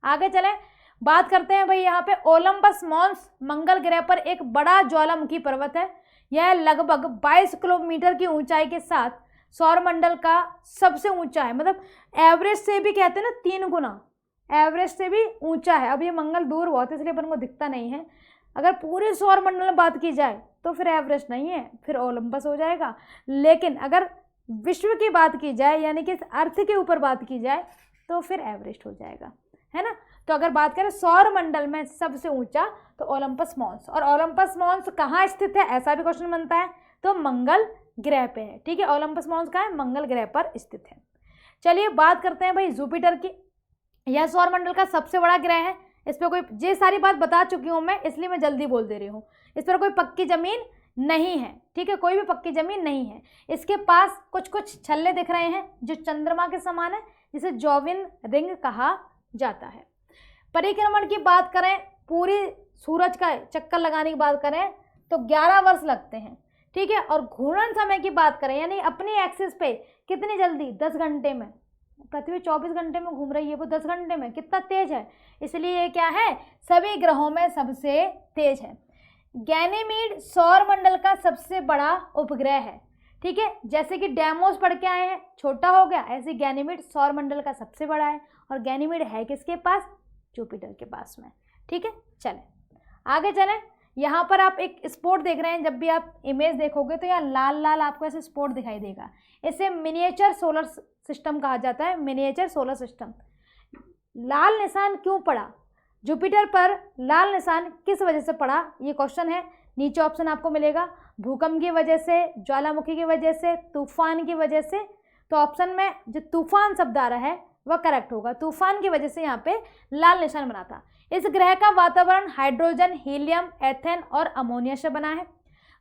आगे चलें, बात करते हैं भाई यहाँ पे ओलंपस मॉन्स मंगल ग्रह पर एक बड़ा ज्वालामुखी पर्वत है। यह लगभग 22 किलोमीटर की ऊंचाई के साथ सौरमंडल का सबसे ऊंचा है, मतलब एवरेस्ट से भी कहते हैं ना 3 गुना, एवरेस्ट से भी ऊंचा है। अब ये मंगल दूर बहुत है इसलिए अपन को दिखता नहीं है। अगर पूरे सौरमंडल में बात की जाए तो फिर एवरेस्ट नहीं है, फिर ओलंपस हो जाएगा। लेकिन अगर विश्व की बात की जाए, यानी कि अर्थ के ऊपर बात की जाए, तो फिर एवरेस्ट हो जाएगा, है ना। तो अगर बात करें सौरमंडल में सबसे ऊंचा, तो ओलंपस मॉन्स। और ओलंपस मॉन्स कहाँ स्थित है, ऐसा भी क्वेश्चन बनता है, तो मंगल ग्रह पे है। ठीक है, ओलंपस मॉन्स कहाँ है, मंगल ग्रह पर स्थित है। चलिए बात करते हैं भाई जुपिटर की। यह सौरमंडल का सबसे बड़ा ग्रह है। इस पर कोई, ये सारी बात बता चुकी हूँ मैं, इसलिए मैं जल्दी बोल दे रही हूँ। इस पर कोई पक्की जमीन नहीं है। ठीक है, कोई भी पक्की जमीन नहीं है। इसके पास कुछ कुछ छल्ले दिख रहे हैं जो चंद्रमा के समान है, जिसे जॉविन रिंग कहा जाता है। परिक्रमण की बात करें, पूरी सूरज का चक्कर लगाने की बात करें तो 11 वर्ष लगते हैं। ठीक है, और घूर्णन समय की बात करें, यानी अपनी एक्सिस पे कितनी जल्दी, 10 घंटे में। पृथ्वी 24 घंटे में घूम रही है, वो 10 घंटे में, कितना तेज है। इसलिए ये क्या है, सभी ग्रहों में सबसे तेज है। गैनीमीड सौरमंडल का सबसे बड़ा उपग्रह है। ठीक है, जैसे कि डेमोस पढ़ के आए हैं, छोटा हो गया, ऐसे गैनीमीड सौरमंडल का सबसे बड़ा है। और गैनीमीड है किसके पास, जुपिटर के पास में। ठीक है, चलें आगे चलें। यहाँ पर आप एक स्पॉट देख रहे हैं, जब भी आप इमेज देखोगे तो यहाँ लाल लाल आपको ऐसे स्पॉट दिखाई देगा। इसे मिनिएचर सोलर सिस्टम कहा जाता है, मिनिएचर सोलर सिस्टम। लाल निशान क्यों पड़ा, जुपिटर पर लाल निशान किस वजह से पड़ा, ये क्वेश्चन है। नीचे ऑप्शन आपको मिलेगा, भूकंप की वजह से, ज्वालामुखी की वजह से, तूफान की वजह से। तो ऑप्शन में जो तूफान शब्द आ रहा है वह करेक्ट होगा। तूफान की वजह से यहाँ पे लाल निशान बना था। इस ग्रह का वातावरण हाइड्रोजन, हीलियम, एथेन और अमोनिया से बना है।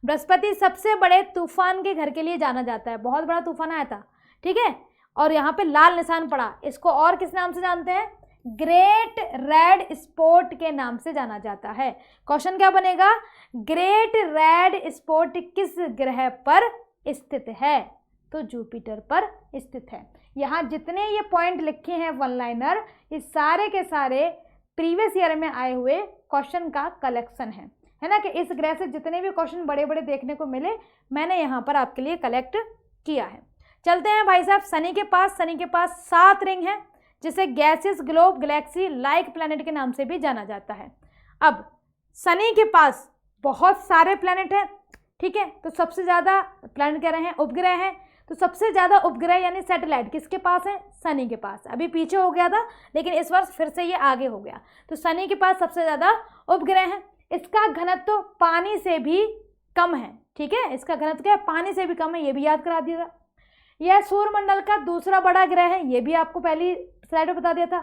बृहस्पति सबसे बड़े तूफान के घर के लिए जाना जाता है, बहुत बड़ा तूफान आया था। ठीक है, और यहाँ पे लाल निशान पड़ा। इसको और किस नाम से जानते हैं, ग्रेट रेड स्पॉट के नाम से जाना जाता है। क्वेश्चन क्या बनेगा, ग्रेट रेड स्पॉट किस ग्रह पर स्थित है, तो जुपिटर पर स्थित है। यहाँ जितने ये पॉइंट लिखे हैं वन लाइनर, ये सारे के सारे प्रीवियस ईयर में आए हुए क्वेश्चन का कलेक्शन है ना, कि इस ग्रह से जितने भी क्वेश्चन बड़े बड़े देखने को मिले, मैंने यहाँ पर आपके लिए कलेक्ट किया है। चलते हैं भाई साहब शनि के पास। शनि के पास 7 रिंग है, जिसे gaseous globe Galaxy like planet के नाम से भी जाना जाता है। अब शनि के पास बहुत सारे प्लैनेट हैं। ठीक है, तो सबसे ज़्यादा प्लैनेट कह रहे हैं, उपग्रह हैं, तो सबसे ज़्यादा उपग्रह यानी सैटेलाइट किसके पास है, शनि के पास। अभी पीछे हो गया था, लेकिन इस वर्ष फिर से ये आगे हो गया। तो शनि के पास सबसे ज़्यादा उपग्रह है। इसका घनत्व तो पानी से भी कम है। ठीक है, इसका घनत्व क्या है, पानी से भी कम है, ये भी याद करा दिया। यह सूर्यमंडल का दूसरा बड़ा ग्रह है, ये भी आपको पहली स्लाइड में बता दिया था।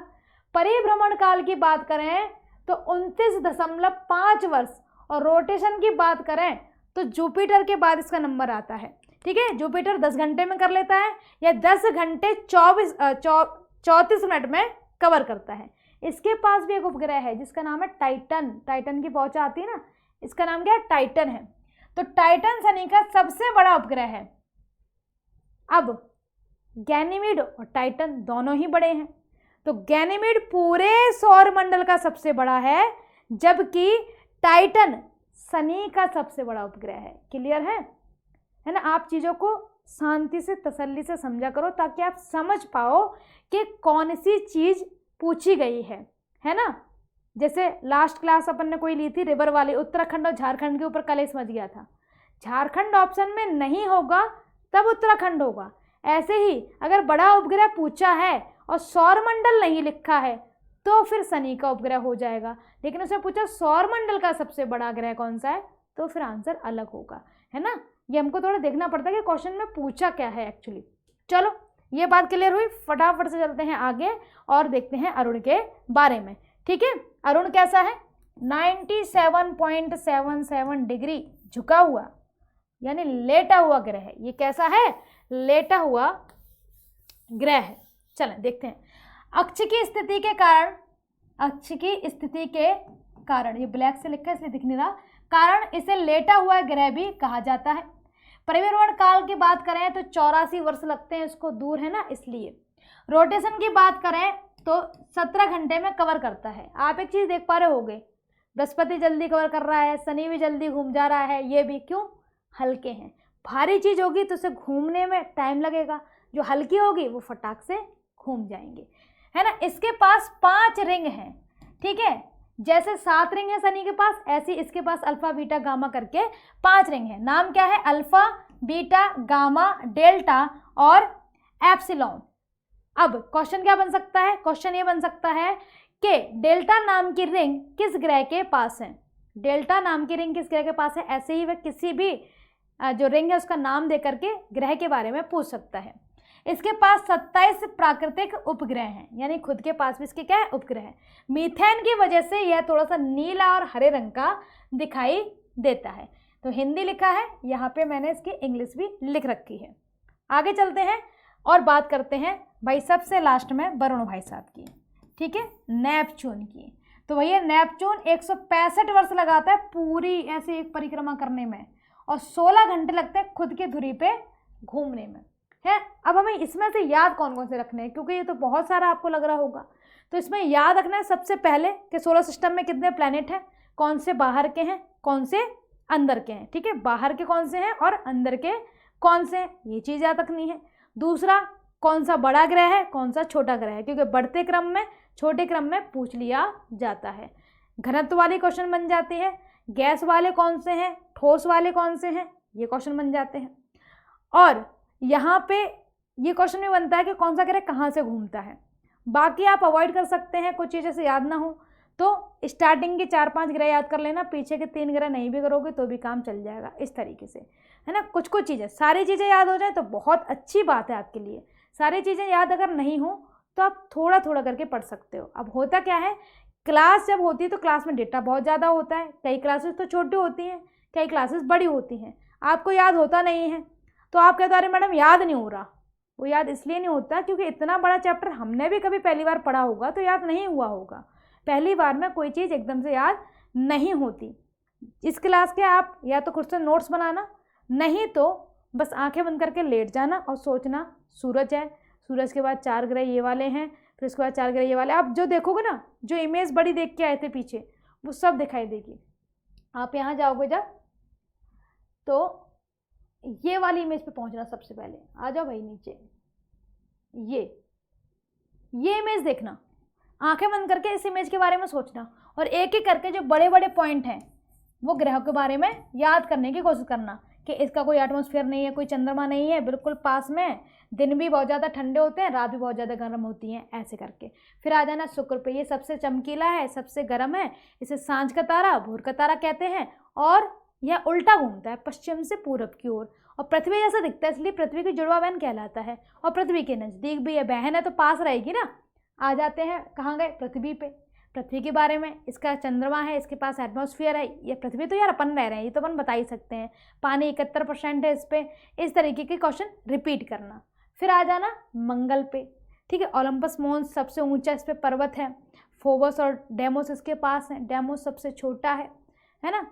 परिभ्रमण काल की बात करें तो 29.5 वर्ष, और रोटेशन की बात करें तो जुपिटर के बाद इसका नंबर आता है। ठीक है, जुपिटर 10 घंटे में कर लेता है, या 10 घंटे 34 मिनट में कवर करता है। इसके पास भी एक उपग्रह है जिसका नाम है टाइटन। टाइटन की पहुंच आती है ना, इसका नाम क्या है, टाइटन है। तो टाइटन शनि का सबसे बड़ा उपग्रह है। अब गैनीमीड और टाइटन दोनों ही बड़े हैं, तो गैनीमीड पूरे सौरमंडल का सबसे बड़ा है, जबकि टाइटन शनि का सबसे बड़ा उपग्रह है। क्लियर है ना। आप चीज़ों को शांति से, तसल्ली से समझा करो, ताकि आप समझ पाओ कि कौन सी चीज़ पूछी गई है ना। जैसे लास्ट क्लास अपन ने कोई ली थी रिवर वाली, उत्तराखंड और झारखंड के ऊपर कलेश मच गया था। झारखंड ऑप्शन में नहीं होगा तब उत्तराखंड होगा। ऐसे ही अगर बड़ा उपग्रह पूछा है और सौरमंडल नहीं लिखा है तो फिर शनि का उपग्रह हो जाएगा, लेकिन उसने पूछा सौरमंडल का सबसे बड़ा ग्रह कौन सा है, तो फिर आंसर अलग होगा, है ना। ये हमको थोड़ा देखना पड़ता है कि क्वेश्चन में पूछा क्या है एक्चुअली। चलो ये बात क्लियर हुई, फटाफट से चलते हैं आगे और देखते हैं अरुण के बारे में। ठीक है, अरुण कैसा है, 97.77 डिग्री झुका हुआ, यानी लेटा हुआ ग्रह है। ये कैसा है? लेटा हुआ ग्रह है। चलें देखते हैं। अक्ष की स्थिति के कारण, अक्ष की स्थिति के कारण, ये ब्लैक से लिखा है इसलिए दिख नहीं रहा, कारण इसे लेटा हुआ ग्रह भी कहा जाता है। परिभ्रमण काल की बात करें तो 84 वर्ष लगते हैं, इसको दूर है ना इसलिए। रोटेशन की बात करें तो 17 घंटे में कवर करता है। आप एक चीज़ देख पा रहे होगे, बृहस्पति जल्दी कवर कर रहा है, शनि भी जल्दी घूम जा रहा है, ये भी क्यों? हल्के हैं। भारी चीज़ होगी तो उसे घूमने में टाइम लगेगा, जो हल्की होगी वो फटाक से घूम जाएंगे, है ना। इसके पास 5 रिंग हैं, ठीक है। जैसे 7 रिंग है शनि के पास, ऐसी इसके पास अल्फा बीटा गामा करके 5 रिंग है। नाम क्या है? अल्फा बीटा गामा डेल्टा और एप्सिलॉन। अब क्वेश्चन क्या बन सकता है? क्वेश्चन ये बन सकता है कि डेल्टा नाम की रिंग किस ग्रह के पास है? डेल्टा नाम की रिंग किस ग्रह के पास है? ऐसे ही वह किसी भी जो रिंग है उसका नाम दे करके ग्रह के बारे में पूछ सकता है। इसके पास 27 प्राकृतिक उपग्रह हैं, यानी खुद के पास भी इसके क्या है? उपग्रह है। मीथेन की वजह से यह थोड़ा सा नीला और हरे रंग का दिखाई देता है। तो हिंदी लिखा है, यहाँ पे मैंने इसकी इंग्लिश भी लिख रखी है। आगे चलते हैं और बात करते हैं भाई सबसे लास्ट में वरुण भाई साहब की, ठीक है, नेपच्यून की। तो भैया नेपच्यून 165 वर्ष लगाता है पूरी ऐसे एक परिक्रमा करने में, और 16 घंटे लगते हैं खुद के धुरी पे घूमने में, है। अब हमें इसमें से याद कौन कौन से रखने हैं, क्योंकि ये तो बहुत सारा आपको लग रहा होगा। तो इसमें याद रखना है सबसे पहले कि सोलर सिस्टम में कितने प्लैनेट हैं, कौन से बाहर के हैं, कौन से अंदर के हैं, ठीक है। बाहर के कौन से हैं और अंदर के कौन से हैं, ये चीज़ याद रखनी है। दूसरा, कौन सा बड़ा ग्रह है, कौन सा छोटा ग्रह है, क्योंकि बढ़ते क्रम में छोटे क्रम में पूछ लिया जाता है। घनत्व वाले क्वेश्चन बन जाते हैं। गैस वाले कौन से हैं, ठोस वाले कौन से हैं, ये क्वेश्चन बन जाते हैं। और यहाँ पे ये क्वेश्चन भी बनता है कि कौन सा ग्रह कहाँ से घूमता है। बाकी आप अवॉइड कर सकते हैं, कुछ चीज़ें से याद ना हो तो स्टार्टिंग के 4-5 ग्रह याद कर लेना, पीछे के 3 ग्रह नहीं भी करोगे तो भी काम चल जाएगा, इस तरीके से, है ना। कुछ कुछ चीज़ें, सारी चीज़ें याद हो जाए तो बहुत अच्छी बात है आपके लिए। सारी चीज़ें याद अगर नहीं हो तो आप थोड़ा थोड़ा करके पढ़ सकते हो। अब होता क्या है, क्लास जब होती है तो क्लास में डेटा बहुत ज़्यादा होता है, कई क्लासेस तो छोटी होती हैं, कई क्लासेस बड़ी होती हैं, आपको याद होता नहीं है तो आप कहते अरे मैडम याद नहीं हो रहा। वो याद इसलिए नहीं होता क्योंकि इतना बड़ा चैप्टर हमने भी कभी पहली बार पढ़ा होगा तो याद नहीं हुआ होगा। पहली बार में कोई चीज़ एकदम से याद नहीं होती। इस क्लास के आप या तो खुद से नोट्स बनाना, नहीं तो बस आंखें बंद करके लेट जाना और सोचना सूरज है, सूरज के बाद 4 ग्रह ये वाले हैं, फिर उसके बाद 4 ग्रह ये वाले। आप जो देखोगे ना, जो इमेज बड़ी देख के आए थे पीछे, वो सब दिखाई देगी। आप यहाँ जाओगे जब तो ये वाली इमेज पे पहुंचना सबसे पहले। आ जाओ भाई नीचे, ये इमेज देखना, आंखें बंद करके इस इमेज के बारे में सोचना और एक एक करके जो बड़े बड़े पॉइंट हैं वो ग्रह के बारे में याद करने की कोशिश करना कि इसका कोई एटमॉस्फेयर नहीं है, कोई चंद्रमा नहीं है, बिल्कुल पास में, दिन भी बहुत ज़्यादा ठंडे होते हैं, रात भी बहुत ज़्यादा गर्म होती हैं, ऐसे करके। फिर आ जाना शुक्र पे, ये सबसे चमकीला है, सबसे गर्म है, इसे सांझ का तारा, भोर का तारा कहते हैं, और यह उल्टा घूमता है पश्चिम से पूरब की ओर, और पृथ्वी जैसा दिखता है इसलिए पृथ्वी की जुड़वा बहन कहलाता है, और पृथ्वी के नज़दीक भी है, बहन है तो पास रहेगी ना। आ जाते हैं कहाँ गए, पृथ्वी पे। पृथ्वी के बारे में, इसका चंद्रमा है, इसके पास एटमॉस्फेयर है, ये पृथ्वी तो यार अपन रह रहे हैं, ये तो अपन बता ही सकते हैं, पानी 71% है इस पर। इस तरीके के क्वेश्चन रिपीट करना। फिर आ जाना मंगल पे, ठीक है। ओलंपस मोन्स सबसे ऊंचा इस पर पर्वत है, फोबस और डेमोस इसके पास है, डेमोस सबसे छोटा है ना,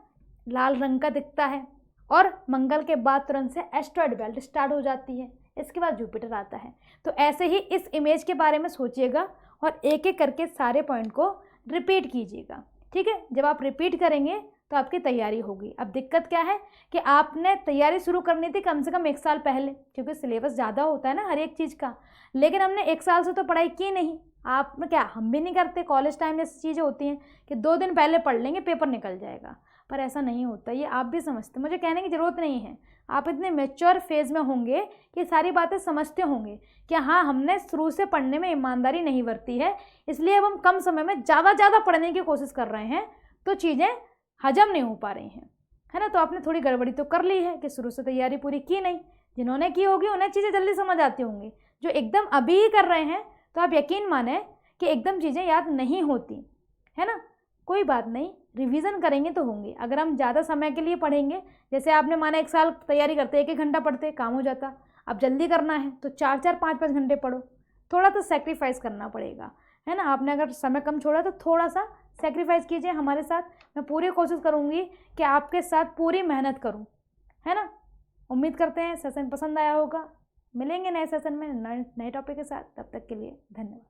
लाल रंग का दिखता है। और मंगल के बाद तुरंत से एस्ट्रॉयड बेल्ट स्टार्ट हो जाती है, इसके बाद जुपिटर आता है। तो ऐसे ही इस इमेज के बारे में सोचिएगा और एक एक करके सारे पॉइंट को रिपीट कीजिएगा, ठीक है। जब आप रिपीट करेंगे तो आपकी तैयारी होगी। अब दिक्कत क्या है कि आपने तैयारी शुरू करनी थी कम से कम 1 साल पहले, क्योंकि सिलेबस ज़्यादा होता है ना हर एक चीज़ का, लेकिन हमने 1 साल से तो पढ़ाई की नहीं। आप क्या, हम भी नहीं करते, कॉलेज टाइम जैसी चीज़ें होती हैं कि 2 दिन पहले पढ़ लेंगे पेपर निकल जाएगा, पर ऐसा नहीं होता, ये आप भी समझते, मुझे कहने की ज़रूरत नहीं है। आप इतने मैच्योर फेज़ में होंगे कि सारी बातें समझते होंगे कि हाँ हमने शुरू से पढ़ने में ईमानदारी नहीं बरती है, इसलिए अब हम कम समय में ज़्यादा पढ़ने की कोशिश कर रहे हैं तो चीज़ें हजम नहीं हो पा रही हैं, है ना। तो आपने थोड़ी गड़बड़ी तो कर ली है कि शुरू से तैयारी पूरी की नहीं। जिन्होंने की होगी उन्हें चीज़ें जल्दी समझ आती होंगी, जो एकदम अभी ही कर रहे हैं तो आप यकीन माने कि एकदम चीज़ें याद नहीं होती, है ना। कोई बात नहीं, रिवीजन करेंगे तो होंगे। अगर हम ज़्यादा समय के लिए पढ़ेंगे, जैसे आपने माना 1 साल तैयारी करते 1-1 घंटा पढ़ते काम हो जाता, अब जल्दी करना है तो 4-4 5-5 घंटे पढ़ो। थोड़ा तो सेक्रीफाइस करना पड़ेगा, है ना। आपने अगर समय कम छोड़ा तो थोड़ा सा सेक्रीफाइस कीजिए हमारे साथ। मैं पूरी कोशिश करूँगी कि आपके साथ पूरी मेहनत करूँ, है ना। उम्मीद करते हैं सेशन पसंद आया होगा। मिलेंगे नए सेशन में नए टॉपिक के साथ, तब तक के लिए धन्यवाद।